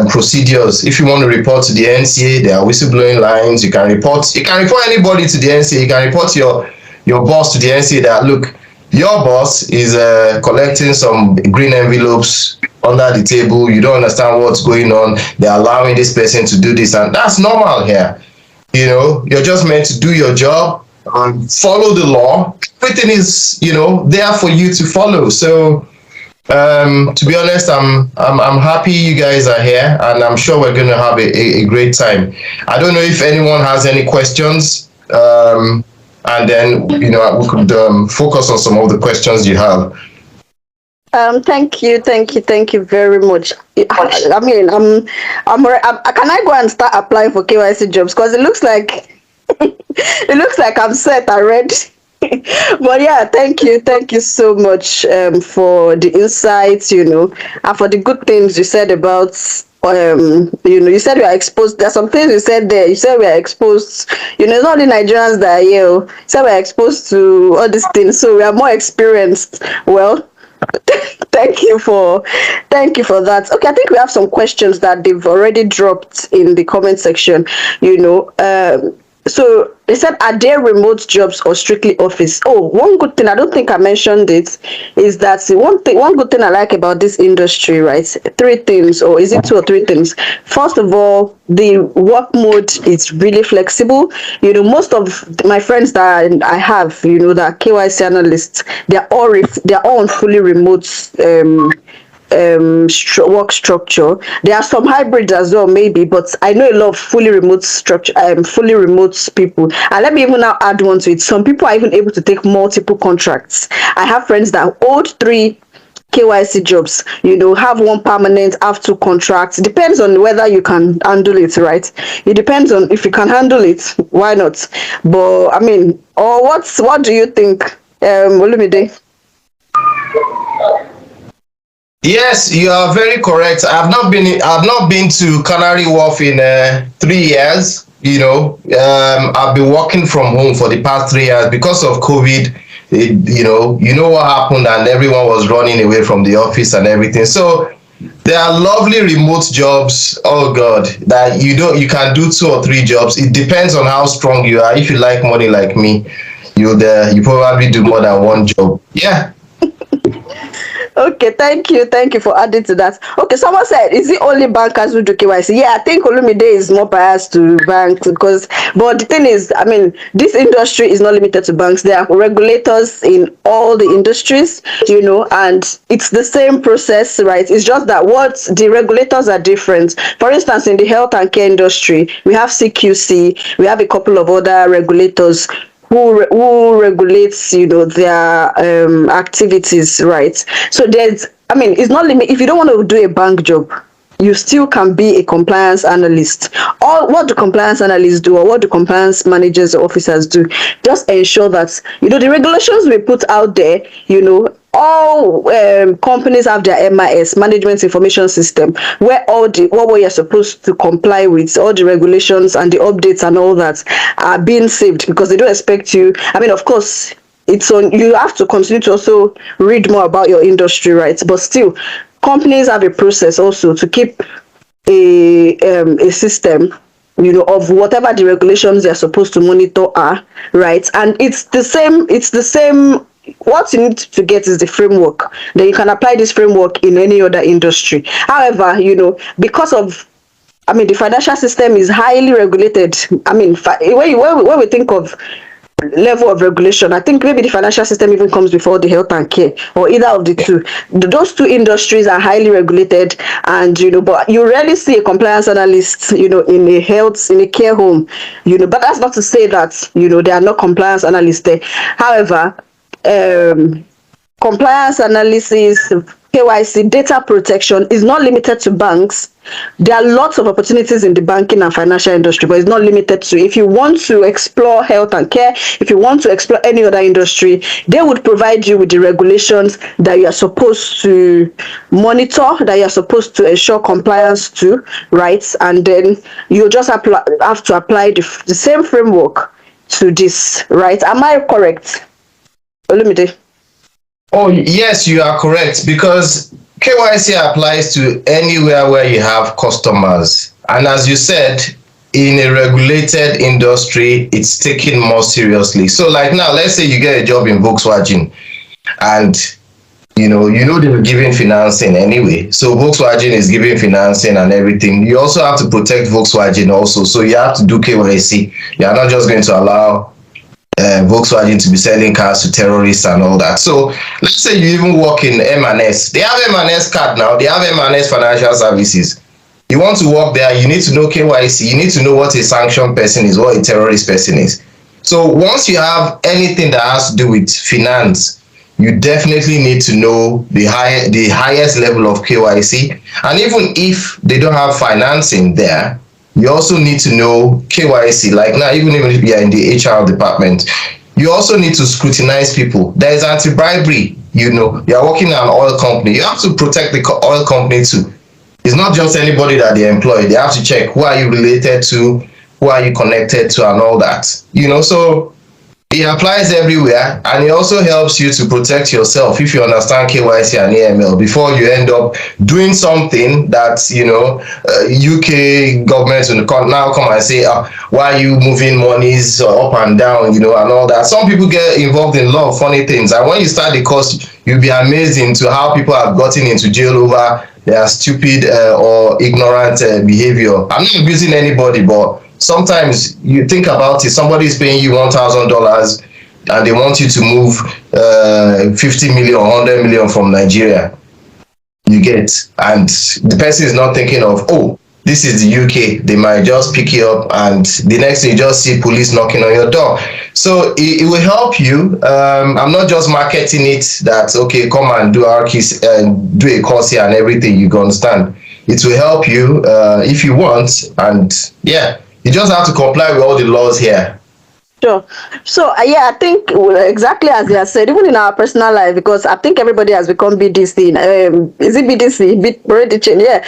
procedures. If you want to report to the NCA, there are whistleblowing lines. You can report anybody to the NCA. You can report your boss to the NCA that, look, your boss is collecting some green envelopes under the table. You don't understand what's going on. They're allowing this person to do this, and that's normal here. You're just meant to do your job and follow the law. Everything is, there for you to follow. So to be honest, I'm happy you guys are here, and I'm sure we're going to have a great time. I don't know if anyone has any questions, and then we could focus on some of the questions you have. Thank you very much. I mean, can I go and start applying for KYC jobs? Because it looks like I'm set already. But yeah, thank you so much for the insights, and for the good things you said about you said we are exposed. There's some things you said there. You said we are exposed. It's not the Nigerians that are here. You said we are exposed to all these things, so we are more experienced. Well, thank you for that. Okay, I think we have some questions that they've already dropped in the comment section. So they said, are there remote jobs or strictly office? Oh, one good thing, I don't think I mentioned it, is that one good thing I like about this industry, right? 3 things, or is it 2 or 3 things? First of all, the work mode is really flexible. Most of my friends that I have, that are KYC analysts, they're all on fully remote work structure. There are some hybrids as well, maybe, but I know a lot of fully remote structure, fully remote people. And let me even now add one to it. Some people are even able to take multiple contracts. I have friends that hold 3 KYC jobs, have 1 permanent, have 2 contracts. Depends on whether you can handle it, right? It depends on if you can handle it, why not? But I mean, what do you think, Olumide? Yes, you are very correct. I've not been to Canary Wharf in 3 years. I've been working from home for the past 3 years because of COVID. What happened, and everyone was running away from the office and everything. So there are lovely remote jobs. Oh God, that you can do 2 or 3 jobs. It depends on how strong you are. If you like money like me, you probably do more than 1 job. Yeah. Okay, thank you for adding to that. Okay, someone said, is it only bankers who do KYC? Yeah, I think Olumide is more biased to banks but the thing is, I mean, this industry is not limited to banks. There are regulators in all the industries, and it's the same process, right? It's just that the regulators are different. For instance, in the health and care industry, we have CQC, we have a couple of other regulators who regulates their activities, right? So it's not limit. If you don't want to do a bank job, you still can be a compliance analyst. Or what do compliance analysts do, or what do compliance managers or officers do? Just ensure that the regulations we put out there, all companies have their MIS, Management Information System, where all what you're supposed to comply with, all the regulations and the updates and all that are being saved, because they don't expect you. I mean, of course, you have to continue to also read more about your industry, right? But still, companies have a process also to keep a system, of whatever the regulations they're supposed to monitor are, right? And it's the same. What you need to get is the framework. Then you can apply this framework in any other industry. However, because of, the financial system is highly regulated. I mean, when we think of level of regulation, I think maybe the financial system even comes before the health and care, or either of the two. Those 2 industries are highly regulated, and but you rarely see a compliance analyst in a care home, but that's not to say that there are no compliance analysts there. However, compliance analysis, KYC, data protection is not limited to banks. There are lots of opportunities in the banking and financial industry, but it's not limited to. If you want to explore health and care, if you want to explore any other industry, they would provide you with the regulations that you are supposed to monitor, that you are supposed to ensure compliance to, right? And then you just have to apply the same framework to this, right? Am I correct, Olumide? Oh, yes, you are correct, because KYC applies to anywhere where you have customers. And as you said, in a regulated industry, it's taken more seriously. So like now, let's say you get a job in Volkswagen, and you know they're giving financing anyway. So Volkswagen is giving financing and everything. You also have to protect Volkswagen also. So you have to do KYC. You are not just going to allow Volkswagen to be selling cars to terrorists and all that. So let's say you even work in M&S. They have M&S card now. They have M&S financial services. You want to work there, you need to know KYC. You need to know what a sanctioned person is, what a terrorist person is. So once you have anything that has to do with finance, you definitely need to know the highest level of KYC. And even if they don't have financing there, you also need to know KYC. Like now, even if you are in the HR department, you also need to scrutinize people. There is anti-bribery. You are working in an oil company. You have to protect the oil company too. It's not just anybody that they employ. They have to check who are you related to, who are you connected to, and all that. So it applies everywhere, and it also helps you to protect yourself if you understand KYC and AML before you end up doing something that UK government will now come and say, why are you moving monies up and down, and all that. Some people get involved in a lot of funny things, and when you start the course, you'll be amazed into how people have gotten into jail over their stupid or ignorant behavior. I'm not abusing anybody, but sometimes you think about it, somebody is paying you $1,000 and they want you to move 50 million or 100 million from Nigeria. You get, and the person is not thinking of, oh, this is the UK. They might just pick you up, and the next thing you just see police knocking on your door. So it will help you. I'm not just marketing it that, okay, come and do our keys and do a course here and everything. You can understand. It will help you if you want, and yeah. You just have to comply with all the laws here. Sure. So I think exactly as you have said, even in our personal life, because I think everybody has become BDC. Is it BDC? Already changed. Yeah.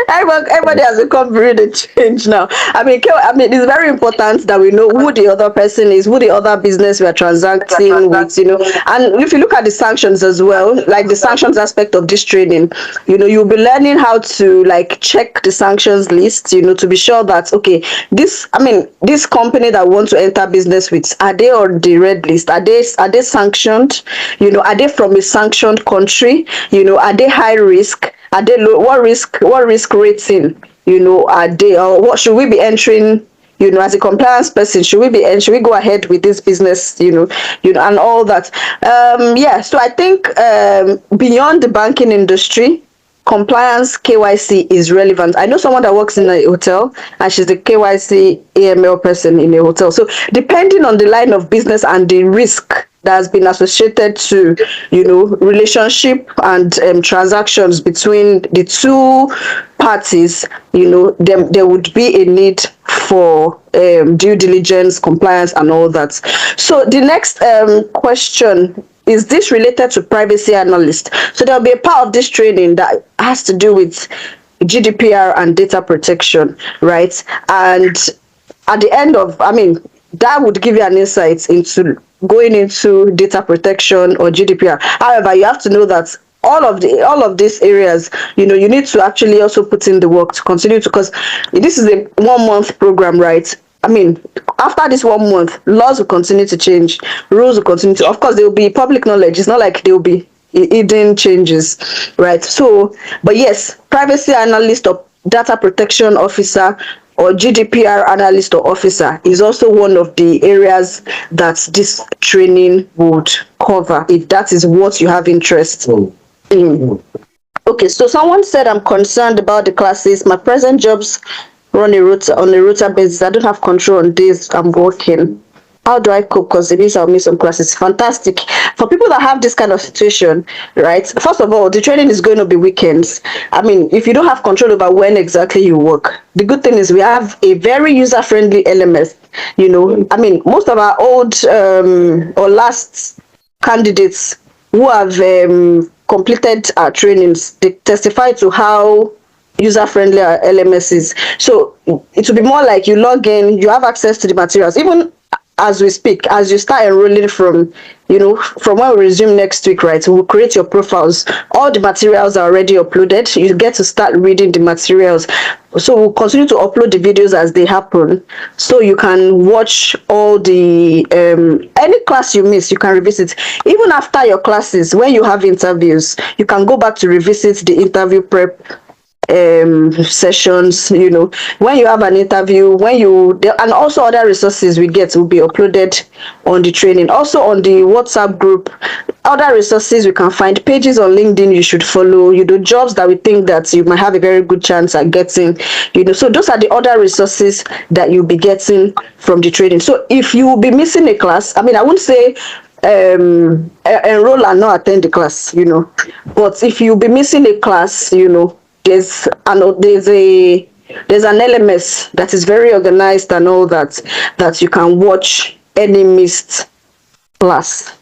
Everybody has become really changed now. I mean, it's very important that we know who the other person is, who the other business we are transacting with, And if you look at the sanctions as well, like the sanctions aspect of this training, you'll be learning how to check the sanctions list, to be sure that okay, this company that want to enter business with, are they on the red list? Are they sanctioned? Are they from a sanctioned country? Are they high risk? Are they low? What risk rating, are they, or what should we be entering, as a compliance person, should we go ahead with this business, and all that. So I think beyond the banking industry, compliance KYC is relevant. I know someone that works in a hotel, and she's the KYC AML person in a hotel. So depending on the line of business and the risk that has been associated to, relationship and transactions between the two parties, there would be a need for due diligence, compliance, and all that. So the next question, is this related to privacy analyst? So there'll be a part of this training that has to do with GDPR and data protection, right? And at the end of, that would give you an insight into going into data protection or GDPR. However, you have to know that all of these areas, you need to actually also put in the work to continue to, because this is a 1 month program, right? After this 1 month, laws will continue to change, rules will continue to, of course, there will be public knowledge. It's not like there will be hidden changes, right? So, but yes, privacy analyst or data protection officer or GDPR analyst or officer is also one of the areas that this training would cover, if that is what you have interest in. Okay, so someone said, I'm concerned about the classes. My present jobs run on a rota basis. I don't have control on days I'm working. How do I cope? Because it means I'll miss some classes. Fantastic. For people that have this kind of situation, right? First of all, the training is going to be weekends. I mean, if you don't have control over when exactly you work, the good thing is we have a very user-friendly LMS. I mean, most of our old or last candidates who have completed our trainings, they testify to how user-friendly our LMS is. So it will be more like you log in, you have access to the materials. Even as we speak, as you start enrolling from when we resume next week, right? We'll create your profiles. All the materials are already uploaded. You get to start reading the materials. So we'll continue to upload the videos as they happen. So you can watch all the any class you miss, you can revisit. Even after your classes, when you have interviews, you can go back to revisit the interview prep sessions. When you have an interview, and also other resources we get will be uploaded on the training. Also on the WhatsApp group, other resources we can find, pages on LinkedIn you should follow, jobs that we think that you might have a very good chance at getting. So those are the other resources that you'll be getting from the training. So if you will be missing a class, I mean, I wouldn't say enroll and not attend the class, but if you'll be missing a class, there's an LMS that is very organized and all that you can watch any missed class.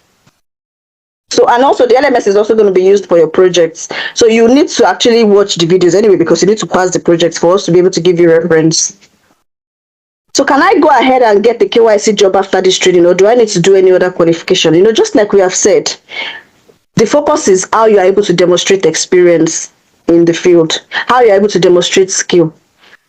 So, and also the LMS is also going to be used for your projects. So you need to actually watch the videos anyway, because you need to pass the projects for us to be able to give you reference. So can I go ahead and get the KYC job after this training, or do I need to do any other qualification? Just like we have said, the focus is how you are able to demonstrate experience in the field, how you're able to demonstrate skill.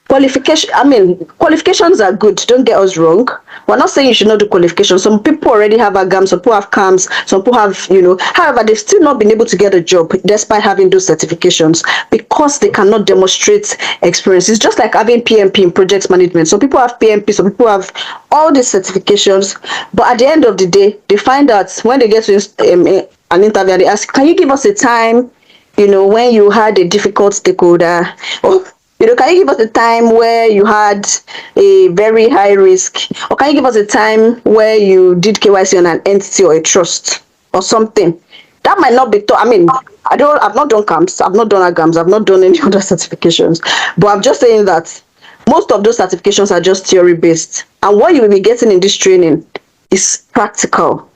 Qualifications are good, don't get us wrong. We're not saying you should not do qualifications. Some people already have AGAM, some people have CAMS, some people have, however, they've still not been able to get a job despite having those certifications because they cannot demonstrate experience. It's just like having PMP in project management. Some people have PMP, some people have all these certifications, but at the end of the day, they find out when they get to an interview, they ask, can you give us a time when you had a difficult stakeholder, or can you give us a time where you had a very high risk, or can you give us a time where you did KYC on an entity or a trust or something? That might not be I've not done CAMS, I've not done AGAMS, I've not done any other certifications, but I'm just saying that most of those certifications are just theory based, and what you will be getting in this training is practical.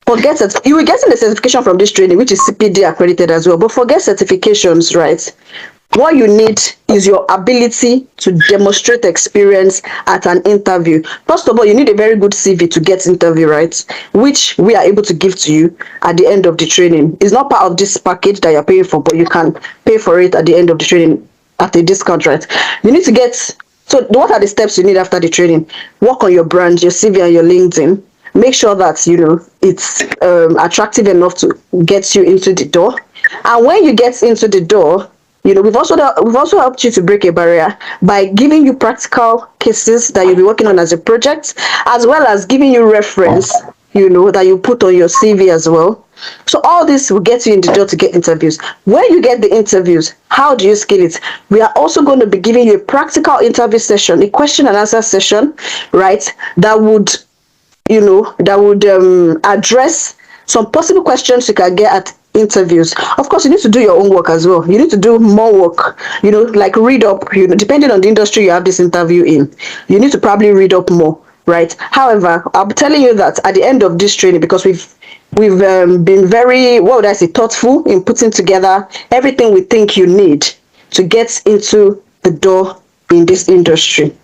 Forget it. You will get the certification from this training, which is CPD accredited as well. But forget certifications, right? What you need is your ability to demonstrate experience at an interview. First of all, you need a very good CV to get interview, right? Which we are able to give to you at the end of the training. It's not part of this package that you're paying for, but you can pay for it at the end of the training at a discount, right? You need to get. So what are the steps you need after the training? Work on your brand, your CV, and your LinkedIn. Make sure that it's attractive enough to get you into the door. And when you get into the door, we've also helped you to break a barrier by giving you practical cases that you'll be working on as a project, as well as giving you reference that you put on your CV as well. So all this will get you in the door to get interviews. When you get the interviews, how do you scale it? We are also going to be giving you a practical interview session, a question and answer session, right? That would address some possible questions you can get at interviews. Of course, you need to do your own work as well. You need to do more work, like read up, depending on the industry you have this interview in, you need to probably read up more, right? However, I'm telling you that at the end of this training, because we've been very, thoughtful in putting together everything we think you need to get into the door in this industry.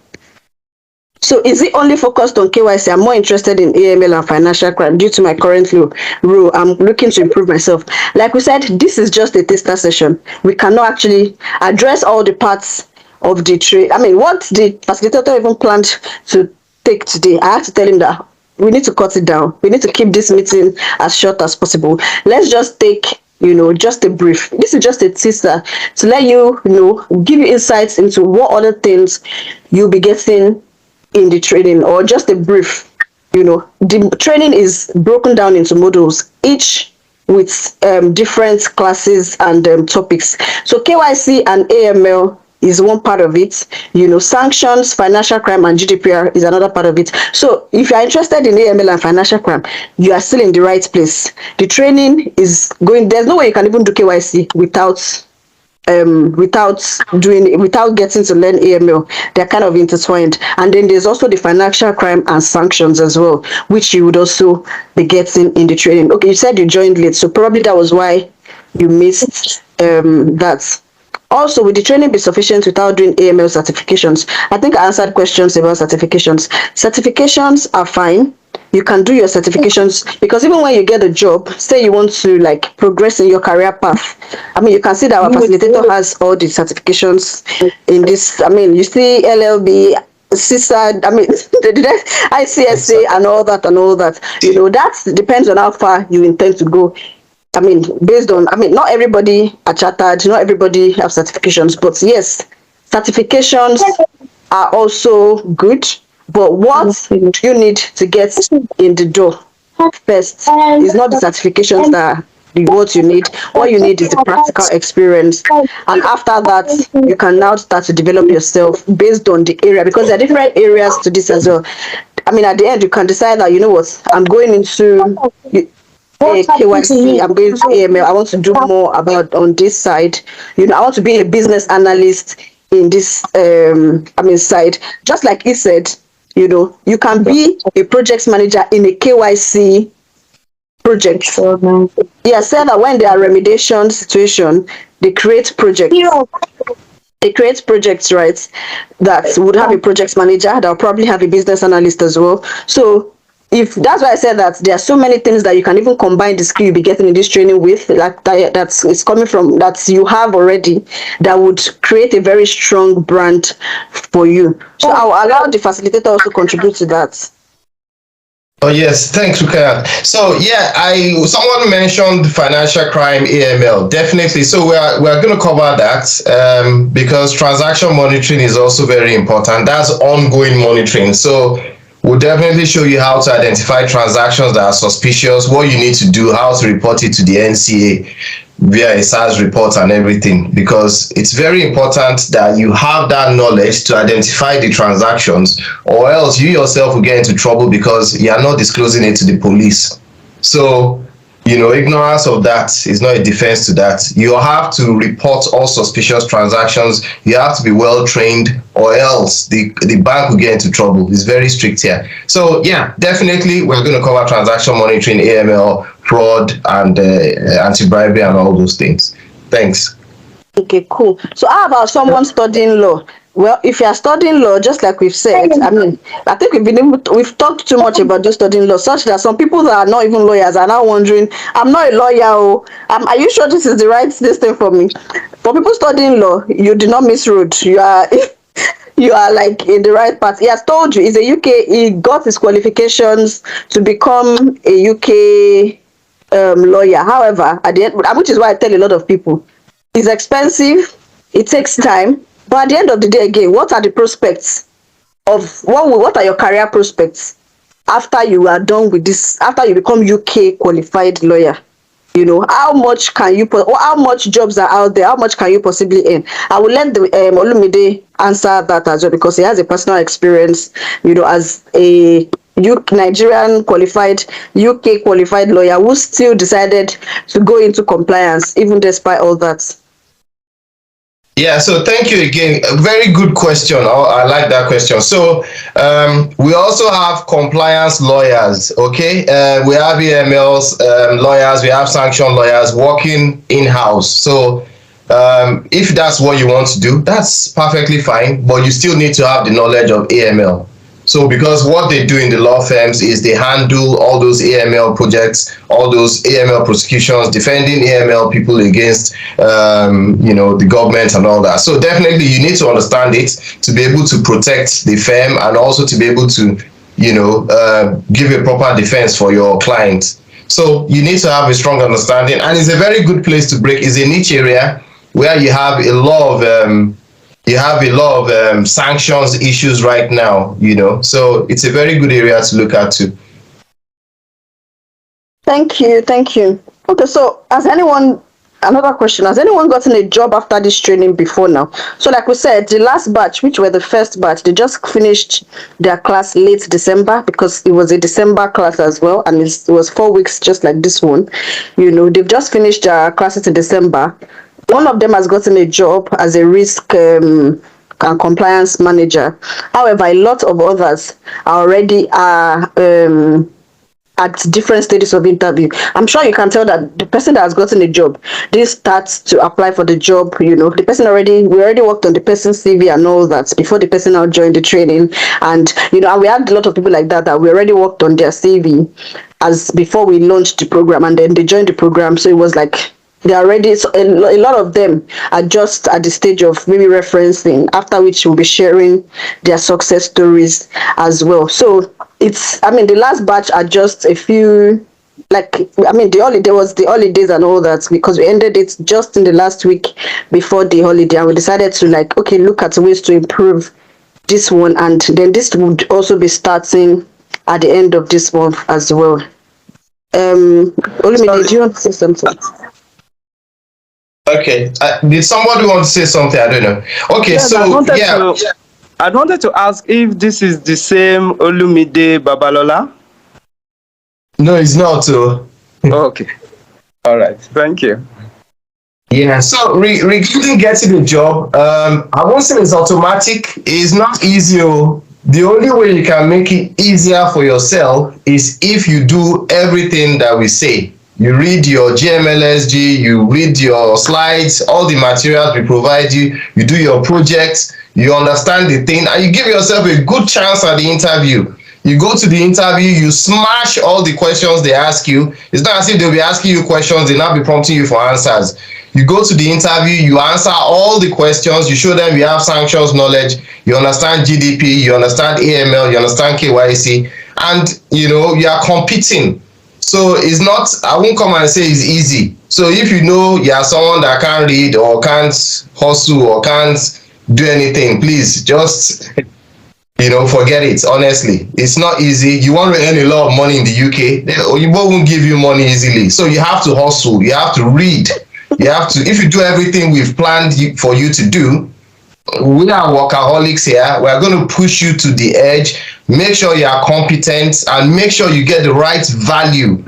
So is it only focused on KYC? I'm more interested in AML and financial crime due to my current role. I'm looking to improve myself. Like we said, this is just a tester session. We cannot actually address all the parts of the trade. What the facilitator even planned to take today, I have to tell him that we need to cut it down. We need to keep this meeting as short as possible. Let's just take just a brief. This is just a teaser to let give you insights into what other things you'll be getting in the training, or just a brief. The training is broken down into modules, each with different classes and topics. So KYC and AML is one part of it. Sanctions, financial crime, and GDPR is another part of it. So if you are interested in AML and financial crime, you are still in the right place. The training is going. There's no way you can even do KYC without getting to learn AML. They're kind of intertwined. And then there's also the financial crime and sanctions as well, which you would also be getting in the training. Okay, you said you joined late, so probably that was why you missed that. Also, will the training be sufficient without doing AML certifications? I think I answered questions about certifications. Certifications are fine. You can do your certifications, because even when you get a job, say you want to progress in your career path, you can see that our facilitator has all the certifications in this. You see LLB, CISA, ICSA, and all that. That depends on how far you intend to go. Based on, not everybody are chartered, not everybody have certifications, but yes, certifications are also good. But what you need to get in the door first is not the certifications that what you need. What you need is the practical experience. And after that, you can now start to develop yourself based on the area, because there are different areas to this as well. At the end, you can decide that, I'm going into KYC, I'm going to AML, I want to do more about on this side. I want to be a business analyst in this side. Just like he said, you can be a project manager in a KYC project. Yeah, said that when there are remediation situation, they create projects. They create projects, right, that would have a project manager that will probably have a business analyst as well. So if that's why I said that there are so many things that you can even combine the skill you'll be getting in this training with, that's coming from that you have already, that would create a very strong brand for you. So I will allow the facilitator also contribute to that. Oh yes, thanks, Rukaya. So yeah, someone mentioned financial crime AML. Definitely. So we're going to cover that because transaction monitoring is also very important. That's ongoing monitoring. So we'll definitely show you how to identify transactions that are suspicious, what you need to do, how to report it to the NCA via a SARS report and everything, because it's very important that you have that knowledge to identify the transactions, or else you yourself will get into trouble because you are not disclosing it to the police. So ignorance of that is not a defense to that. You have to report all suspicious transactions. You have to be well trained, or else the bank will get into trouble. It's very strict here. So yeah, definitely we're going to cover transaction monitoring, AML, fraud, and anti-bribery, and all those things. Thanks. Okay, cool. So how about someone studying law? Well, if you are studying law, just like we've said, I think we've talked too much about just studying law, such that some people that are not even lawyers are now wondering, I'm not a lawyer, are you sure this is the right thing for me? For people studying law, you did not miss road. You are in the right path. He has told you he got his qualifications to become a UK lawyer. However, at the end, which is why I tell a lot of people, it's expensive, it takes time. But at the end of the day, again, what are the prospects of what are your career prospects after you are done with this, after you become UK qualified lawyer? How much jobs are out there? How much can you possibly earn? I will let the Olumide answer that as well, because he has a personal experience, as a Nigerian qualified, UK qualified lawyer who still decided to go into compliance, even despite all that. Yeah, so thank you again. A very good question. I like that question. So we also have compliance lawyers, okay? We have AMLs lawyers, we have sanction lawyers working in-house. So if that's what you want to do, that's perfectly fine, but you still need to have the knowledge of AML. So because what they do in the law firms is they handle all those AML projects, all those AML prosecutions, defending AML people against, the government and all that. So definitely you need to understand it to be able to protect the firm, and also to be able to, give a proper defense for your client. So you need to have a strong understanding, and it's a very good place to break. It's a niche area where you have a lot of sanctions issues right now, so it's a very good area to look at too. Thank you. Okay, so has anyone Another question: has anyone gotten a job after this training before now? So, like we said, the last batch, which were the first batch, they just finished their class late December because it was a December class as well, and it was 4 weeks, just like this one. They've just finished their classes in December. One of them has gotten a job as a risk and compliance manager. However, a lot of others are already at different stages of interview. I'm sure you can tell that the person that has gotten a job, they start to apply for the job. The person we already worked on the person's CV and all that before the person now joined the training. And and we had a lot of people like that we already worked on their CV as before we launched the program, and then they joined the program. So it was like they're already, so a lot of them are just at the stage of maybe referencing, after which we'll be sharing their success stories as well. So the last batch are just a few, the holiday was the holidays and all that, because we ended it just in the last week before the holiday, and we decided to look at ways to improve this one, and then this would also be starting at the end of this month as well. Olumide, do you want to say something? Okay. Did somebody want to say something? I don't know. Okay, Yes, so I wanted to ask if this is the same Olumide Babalola. No, it's not. So. Okay. All right. Thank you. Yeah. So regarding getting a job, I won't say it's automatic. It's not easy. The only way you can make it easier for yourself is if you do everything that we say. You read your GMLSG, you read your slides, all the materials we provide you, you do your projects, you understand the thing, and you give yourself a good chance at the interview. You go to the interview, you smash all the questions they ask you. It's not as if they'll be asking you questions, they'll not be prompting you for answers. You go to the interview, you answer all the questions, you show them you have sanctions knowledge, you understand GDP, you understand AML, you understand KYC, and you are competing. So it's not, I won't come and say it's easy. So if you are someone that can't read or can't hustle or can't do anything, please just, forget it. Honestly, it's not easy. You want to earn a lot of money in the UK, you won't give you money easily. So you have to hustle, you have to read, you have to, if you do everything we've planned for you to do, we are workaholics here. We are going to push you to the edge. Make sure you are competent and make sure you get the right value.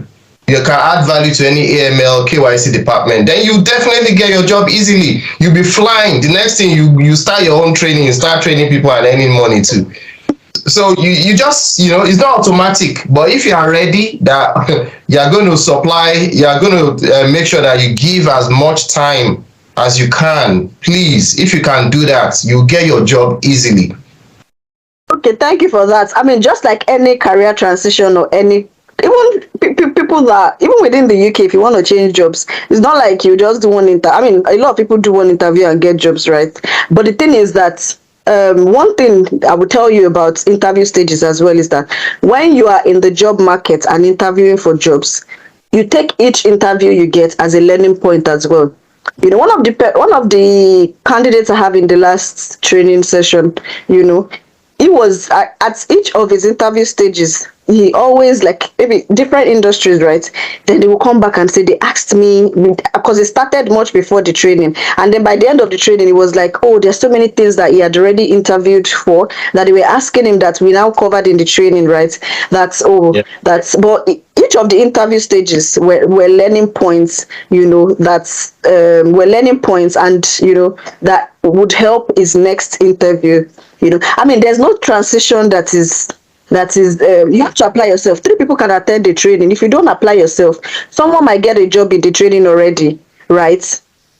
You can add value to any AML, KYC department. Then you definitely get your job easily. You'll be flying. The next thing you start your own training, you start training people and earning money too. So you just, it's not automatic, but if you are ready that you're going to supply, you're going to make sure that you give as much time as you can, please. If you can do that, you'll get your job easily. Okay, thank you for that. Just like any career transition or any, even people that, even within the UK, if you want to change jobs, it's not like you just do one interview. A lot of people do one interview and get jobs, right? But the thing is that one thing I will tell you about interview stages as well is that when you are in the job market and interviewing for jobs, you take each interview you get as a learning point as well. One of the candidates I have in the last training session, he was at each of his interview stages, he always, maybe different industries, right? Then they will come back and say, they asked me, because it started much before the training, and then by the end of the training, it was like, oh, there's so many things that he had already interviewed for that they were asking him that we now covered in the training, right? But each of the interview stages were learning points, were learning points, and that would help his next interview. There's no transition that is you have to apply yourself. 3 people can attend the training. If you don't apply yourself, someone might get a job in the training already, right?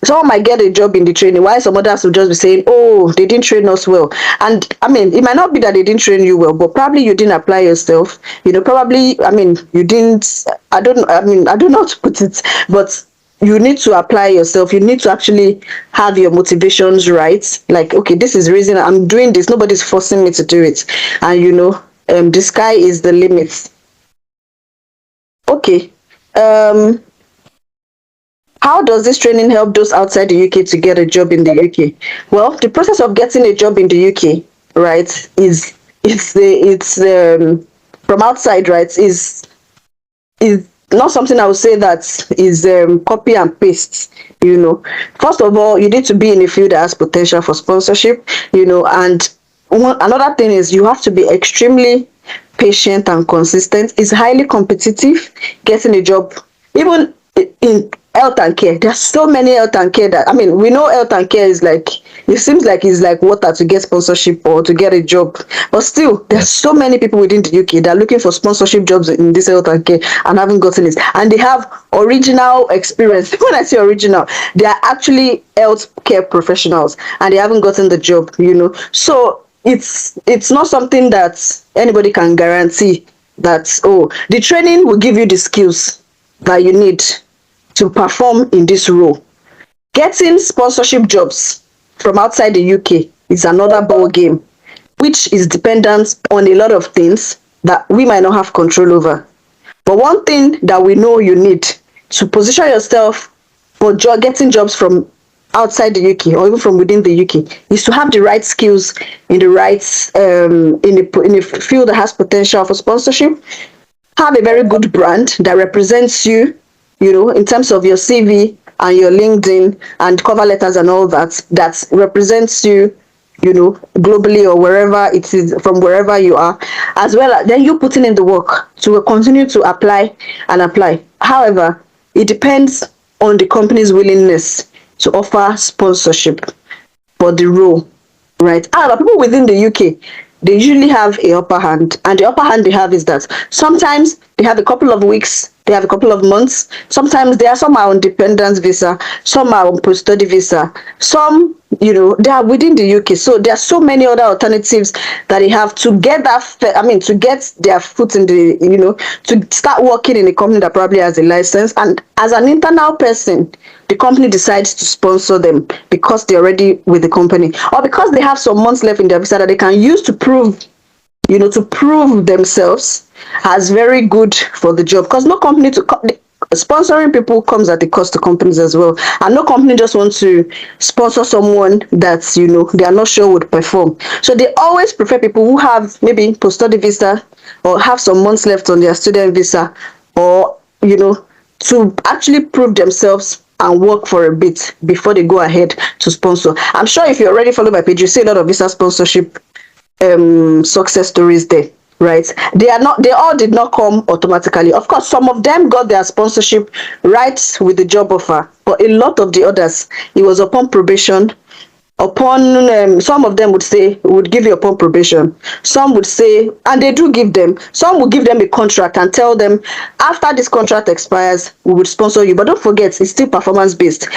Someone might get a job in the training, while some others will just be saying, oh, they didn't train us well. And it might not be that they didn't train you well, but probably you didn't apply yourself. Probably, you didn't, I don't know how to put it, but you need to apply yourself. You need to actually have your motivations right. Like, okay, this is the reason I'm doing this. Nobody's forcing me to do it. And the sky is the limit. Okay. How does this training help those outside the UK to get a job in the UK? Well, the process of getting a job in the UK, right, it's from outside, right, is not something I would say that is copy and paste. First of all, you need to be in a field that has potential for sponsorship. And another thing is you have to be extremely patient and consistent. It's highly competitive getting a job, even in health and care. There's so many health and care that, we know health and care is like, it seems like it's like water to get sponsorship or to get a job, but still there's so many people within the UK that are looking for sponsorship jobs in this health and care and haven't gotten it, and they have original experience. When I say original, they are actually health care professionals and they haven't gotten the job. So it's not something that anybody can guarantee that, oh, the training will give you the skills that you need to perform in this role. Getting sponsorship jobs from outside the UK is another ball game, which is dependent on a lot of things that we might not have control over. But one thing that we know you need to position yourself for getting jobs from outside the UK or even from within the UK is to have the right skills in the right in a field that has potential for sponsorship. Have a very good brand that represents you, in terms of your CV and your LinkedIn and cover letters and all that represents you, globally or wherever it is, from wherever you are, as well as then you putting in the work to continue to apply and apply. However, it depends on the company's willingness to offer sponsorship for the role, right? However, people within the UK, they usually have a upper hand, and the upper hand they have is that sometimes they have a couple of weeks, they have a couple of months. Sometimes some are on dependent visa, some are on post-study visa, some, they are within the UK. So there are so many other alternatives that they have to get to get their foot in the, to start working in a company that probably has a license. And as an internal person, the company decides to sponsor them because they're already with the company, or because they have some months left in their visa that they can use to prove themselves as very good for the job. Because no company sponsoring people comes at the cost to companies as well, and no company just wants to sponsor someone that they are not sure would perform. So they always prefer people who have maybe post-study visa or have some months left on their student visa, or to actually prove themselves and work for a bit before they go ahead to sponsor. I'm sure if you already follow my page, you see a lot of visa sponsorship success stories there, right? They all did not come automatically. Of course, some of them got their sponsorship right with the job offer, but a lot of the others, it was upon probation. Some of them would give you upon probation. Some would say, and they do give them, some will give them a contract and tell them, after this contract expires, we would sponsor you. But don't forget, it's still performance based.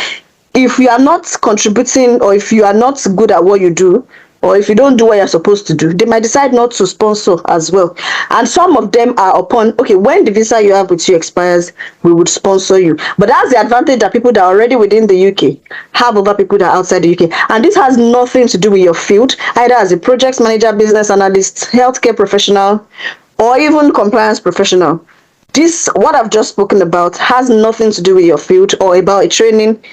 If you are not contributing, or if you are not good at what you do, or if you don't do what you're supposed to do, they might decide not to sponsor as well. And some of them are upon, okay, when the visa you have with you expires, we would sponsor you. But that's the advantage that people that are already within the UK have over people that are outside the UK. And this has nothing to do with your field, either as a project manager, business analyst, healthcare professional, or even compliance professional. What I've just spoken about has nothing to do with your field or about a training.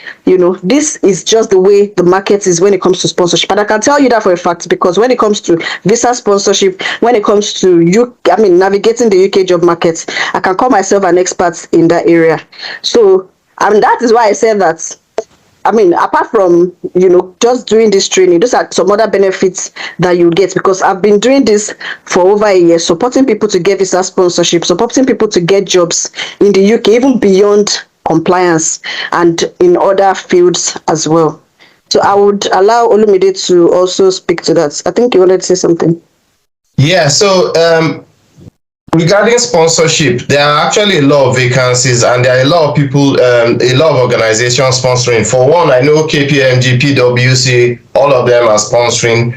This is just the way the market is when it comes to sponsorship. And I can tell you that for a fact, because when it comes to visa sponsorship, when it comes to navigating the UK job market, I can call myself an expert in that area. So, that is why I said that. Apart from, just doing this training, those are some other benefits that you get, because I've been doing this for over a year, supporting people to get visa sponsorship, supporting people to get jobs in the UK, even beyond compliance and in other fields as well. So I would allow Olumide to also speak to that. I think you wanted to say something. Yeah, so regarding sponsorship, there are actually a lot of vacancies, and there are a lot of people, a lot of organizations sponsoring. For one, I know KPMG, PwC, all of them are sponsoring,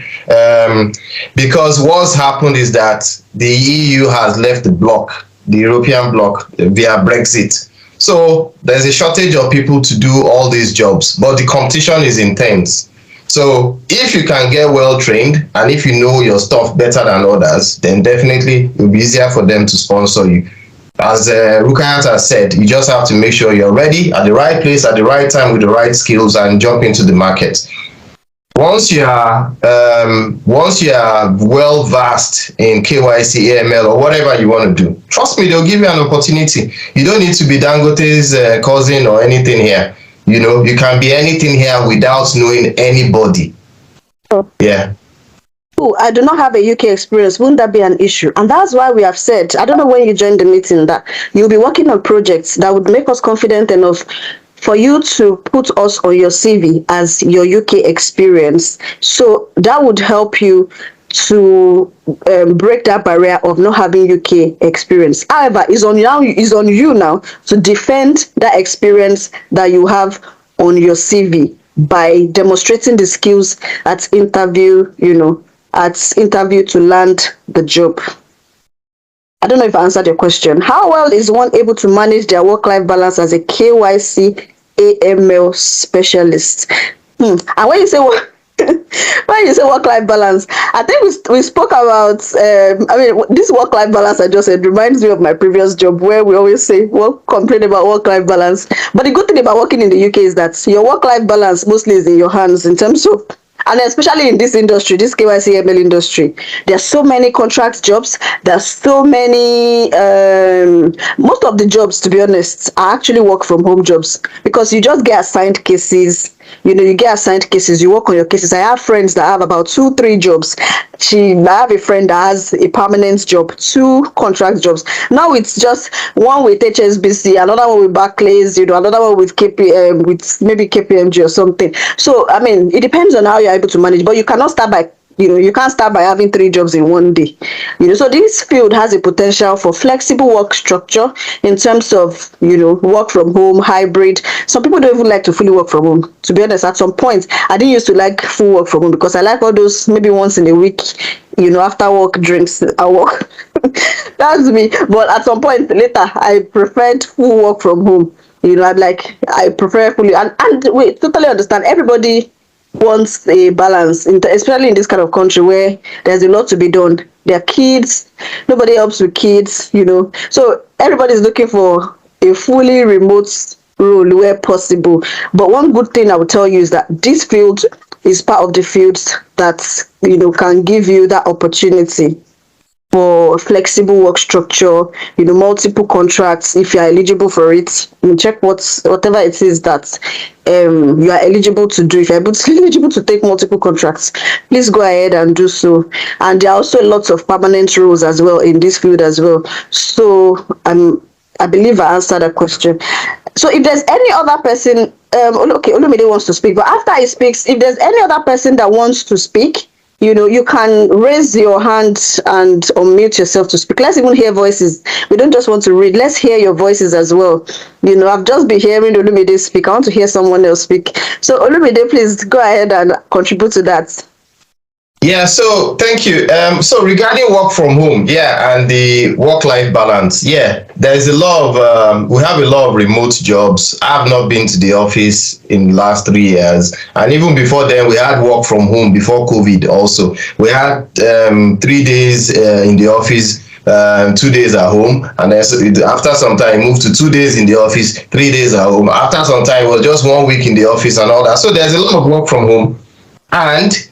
because what's happened is that the EU has left the bloc, the European bloc, via Brexit. So there's a shortage of people to do all these jobs, but the competition is intense. So if you can get well trained, and if you know your stuff better than others, then definitely it will be easier for them to sponsor you. As Rukayat has said, you just have to make sure you're ready at the right place at the right time with the right skills and jump into the market. once you are well versed in KYC, AML, or whatever you want to do, trust me, they'll give you an opportunity. You don't need to be Dangote's cousin or anything here. You know, you can be anything here without knowing anybody. Yeah. Oh, I do not have a UK experience. Wouldn't that be an issue? And that's why we have said, I don't know when you joined the meeting, that you'll be working on projects that would make us confident enough for you to put us on your CV as your UK experience. So that would help you to break that barrier of not having UK experience. However, it's on you now to defend that experience that you have on your CV by demonstrating the skills at interview, to land the job. I don't know if I answered your question. How well is one able to manage their work-life balance as a KYC AML specialist? And when you say work-life balance, I think we spoke about, this work-life balance I just said reminds me of my previous job, where we always say, complain about work-life balance. But the good thing about working in the UK is that your work-life balance mostly is in your hands in terms of, and especially in this industry, this KYC ML industry, there's so many contract jobs. There's so many, most of the jobs, to be honest, are actually work from home jobs, because you just get assigned cases. You get assigned cases, you work on your cases. I have friends that have about 2-3 jobs. I have a friend that has a permanent job, 2 contract jobs. Now it's just one with HSBC, another one with Barclays, another one with with maybe KPMG or something. So, it depends on how you're able to manage, but you cannot start by you can't start by having 3 jobs in one day. So this field has a potential for flexible work structure in terms of, work from home, hybrid. Some people don't even like to fully work from home. To be honest, at some point, I didn't used to like full work from home, because I like all those maybe once in a week, after work drinks at work. That's me. But at some point later, I preferred full work from home. I prefer fully, and we totally understand everybody wants a balance, especially in this kind of country where there's a lot to be done. There are kids, nobody helps with kids, so everybody's looking for a fully remote role where possible. But one good thing I will tell you is that this field is part of the fields that can give you that opportunity for flexible work structure, multiple contracts. If you are eligible for it, you check whatever it is that you are eligible to do. If you're eligible to take multiple contracts, please go ahead and do so. And there are also lots of permanent roles as well in this field as well. So I believe I answered that question. So if there's any other person, Olumide wants to speak, but after he speaks, if there's any other person that wants to speak, you can raise your hand and unmute yourself to speak. Let's even hear voices. We don't just want to read. Let's hear your voices as well. I've just been hearing Olumide speak. I want to hear someone else speak. So Olumide, please go ahead and contribute to that. Yeah, so thank you. So regarding work from home, and the work-life balance, there's a lot of, we have a lot of remote jobs. I've not been to the office in the last 3 years. And even before then, we had work from home before COVID also. We had 3 days in the office, 2 days at home, and then after some time moved to 2 days in the office, 3 days at home. After some time, it was just 1 week in the office and all that. So there's a lot of work from home. And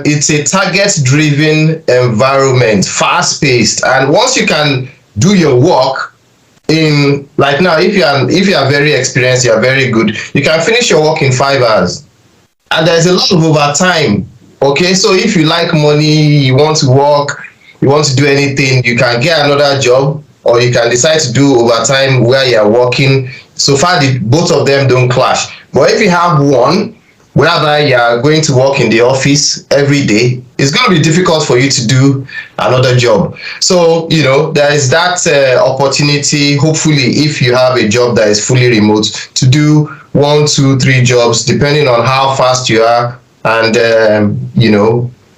it's a target-driven environment, fast-paced, and once you can do your work in, like now, if you are very experienced, you are very good, you can finish your work in 5 hours, and there's a lot of overtime. Okay, so if you like money, you want to work, you want to do anything, you can get another job, or you can decide to do overtime where you are working. So far, both of them don't clash. But if you have one whereby you are going to work in the office every day, it's going to be difficult for you to do another job. So, there is that opportunity, hopefully, if you have a job that is fully remote, to do 1, 2, 3 jobs, depending on how fast you are and,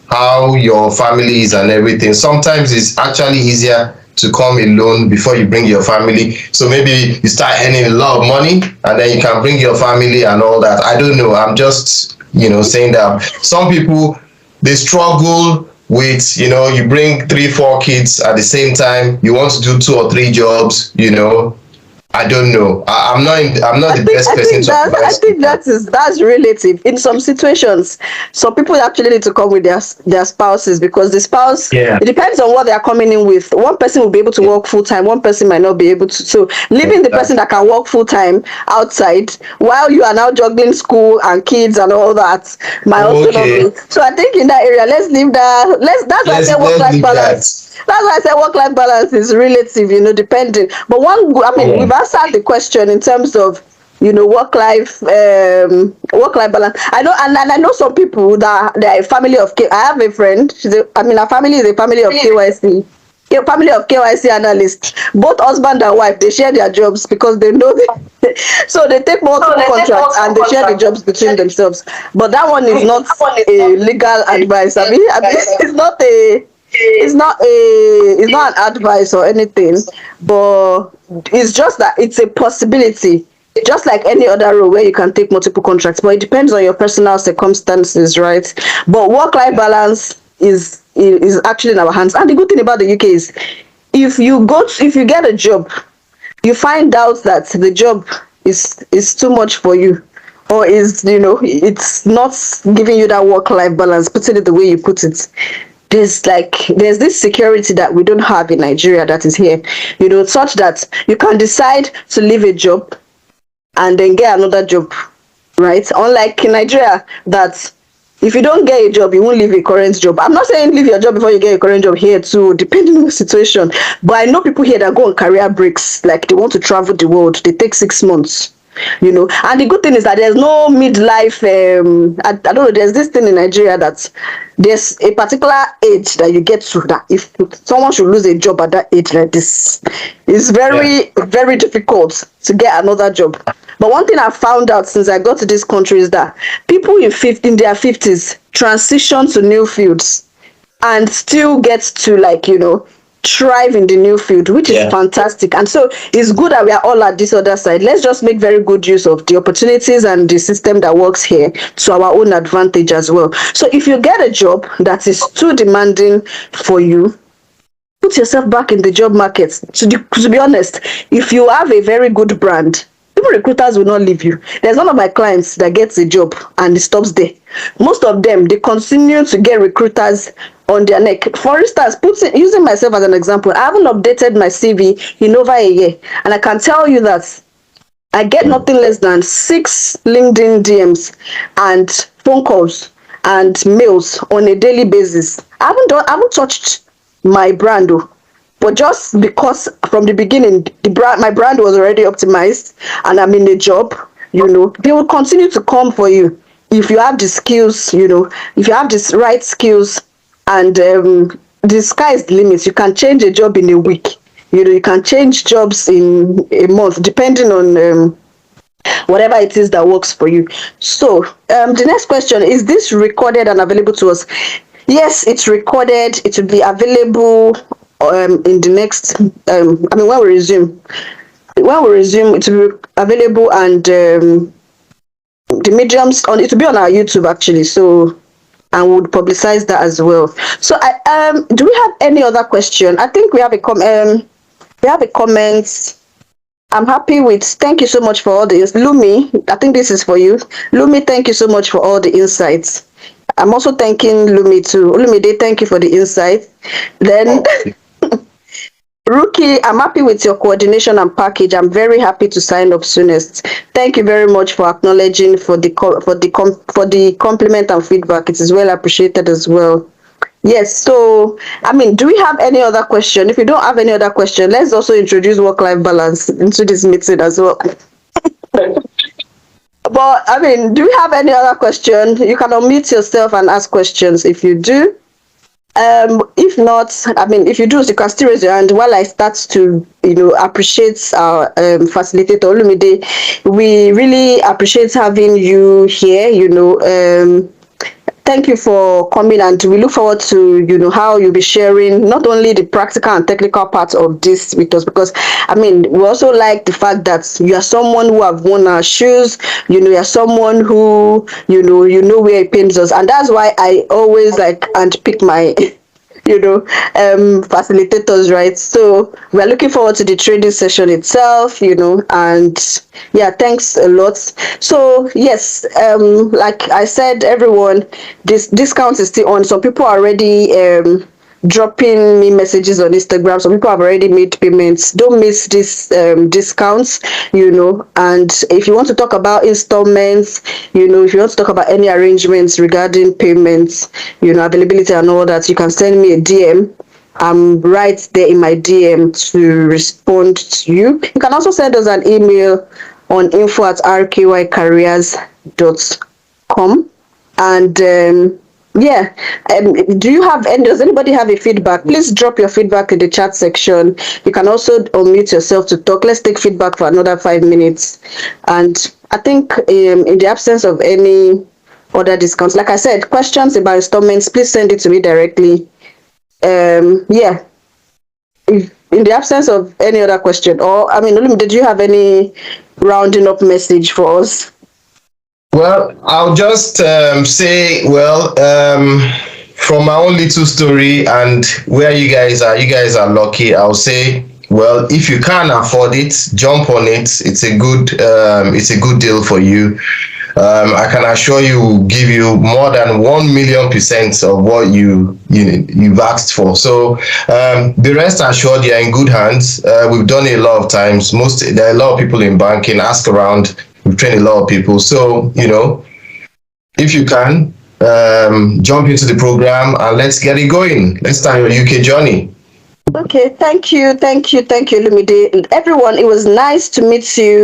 how your family is and everything. Sometimes it's actually easier to come alone before you bring your family. So maybe you start earning a lot of money and then you can bring your family and all that. I don't know. I'm just, saying that some people, they struggle with, you bring 3, 4 kids at the same time. You want to do 2 or 3 jobs, I don't know. I'm not the best person to I advise think people. that's relative. In some situations, some people actually need to come with their spouses, because the spouse, Yeah. it depends on what they are coming in with. One person will be able to work full time, one person might not be able to. So leaving the person that can work full time outside while you are now juggling school and kids and all that might also not Okay. be. So I think in that area, let's leave that. That's why I say work Let's life leave that. balance. That's why I say work-life balance is relative, depending. But we've answered the question in terms of, work-life balance. I know, and I know some people that they are a family of I have a friend. Our family is a family of KYC. A family of KYC analysts. Both husband and wife, they share their jobs because they know so they take multiple contracts and they share the jobs between themselves. But that one is not a legal advice. It's not an advice or anything, but it's just that it's a possibility, just like any other role where you can take multiple contracts, but it depends on your personal circumstances, right? But work-life balance is actually in our hands. And the good thing about the UK is, if you get a job, you find out that the job is too much for you, or it's not giving you that work-life balance, putting it the way you put it. There's this security that we don't have in Nigeria that is here, such that you can decide to leave a job and then get another job, right? Unlike in Nigeria, that if you don't get a job, you won't leave a current job. I'm not saying leave your job before you get a current job here too, depending on the situation. But I know people here that go on career breaks, like they want to travel the world. They take 6 months. And the good thing is that there's no midlife. I don't know. There's this thing in Nigeria that there's a particular age that you get to, that if someone should lose a job at that age like this, it's very, very difficult to get another job. But one thing I found out since I got to this country is that people in their 50s transition to new fields and still get to thrive in the new field, which is fantastic. And so it's good that we are all at this other side. Let's just make very good use of the opportunities and the system that works here to our own advantage as well. So if you get a job that is too demanding for you, put yourself back in the job market. To be honest, if you have a very good brand, even recruiters will not leave you. There's one of my clients that gets a job and it stops there. Most of them, they continue to get recruiters on their neck. For instance, using myself as an example, I haven't updated my CV in over a year, and I can tell you that I get nothing less than 6 LinkedIn DMs and phone calls and mails on a daily basis. I haven't touched my brand though. But just because from the beginning, my brand was already optimized and I'm in a job, they will continue to come for you if you have the skills, if you have the right skills, and the sky is the limit. You can change a job in a week. You can change jobs in a month, depending on whatever it is that works for you. So the next question, is this recorded and available to us? Yes, it's recorded. It will be available in the next when we resume it will be available, and the mediums it will be on our YouTube actually, so, and we'll publicize that as well. So do we have any other question? I think we have a comment. I'm happy with, thank you so much for all this. Lumi, I think this is for you. Lumi, thank you so much for all the insights. I'm also thanking Lumi too. Olumide, thank you for the insight. Then Rookie, I'm happy with your coordination and package. I'm very happy to sign up soonest. Thank you very much for acknowledging for the compliment and feedback. It is well appreciated as well. Yes, so do we have any other question? If you don't have any other question, let's also introduce work-life balance into this meeting as well. But do we have any other question? You can unmute yourself and ask questions if you do. If not, if you do, you can still raise your hand while I start to, appreciate our facilitator, Olumide. We really appreciate having you here, thank you for coming, and we look forward to, how you'll be sharing not only the practical and technical parts of this with us, because, we also like the fact that you are someone who have worn our shoes, you are someone who, you know where it pains us. And that's why I always like and pick my facilitators, right? So we're looking forward to the training session itself, and yeah, thanks a lot. So yes, like I said, everyone, this discount is still on. Some people are already dropping me messages on Instagram. Some people have already made payments. Don't miss this discounts, and if you want to talk about installments, if you want to talk about any arrangements regarding payments, availability and all that, you can send me a DM. I'm right there in my DM to respond to you. You can also send us an email on info@rkycareers.com. And yeah, does anybody have a feedback? Please drop your feedback in the chat section. You can also unmute yourself to talk. Let's take feedback for another 5 minutes. And I think in the absence of any other discounts, like I said, questions about installments, please send it to me directly. Yeah, in the absence of any other question, did you have any rounding up message for us? Well, I'll just say, from my own little story and where you guys are lucky. I'll say, well, if you can afford it, jump on it. It's a good deal for you. I can assure you, will give you more than 1,000,000% of what you've asked for. So be rest assured, you're in good hands. We've done it a lot of times. There are a lot of people in banking. Ask around. We've trained a lot of people. So if you can, jump into the program and let's get it going. Let's start your UK journey. Okay, thank you, Lumide. Everyone, it was nice to meet you.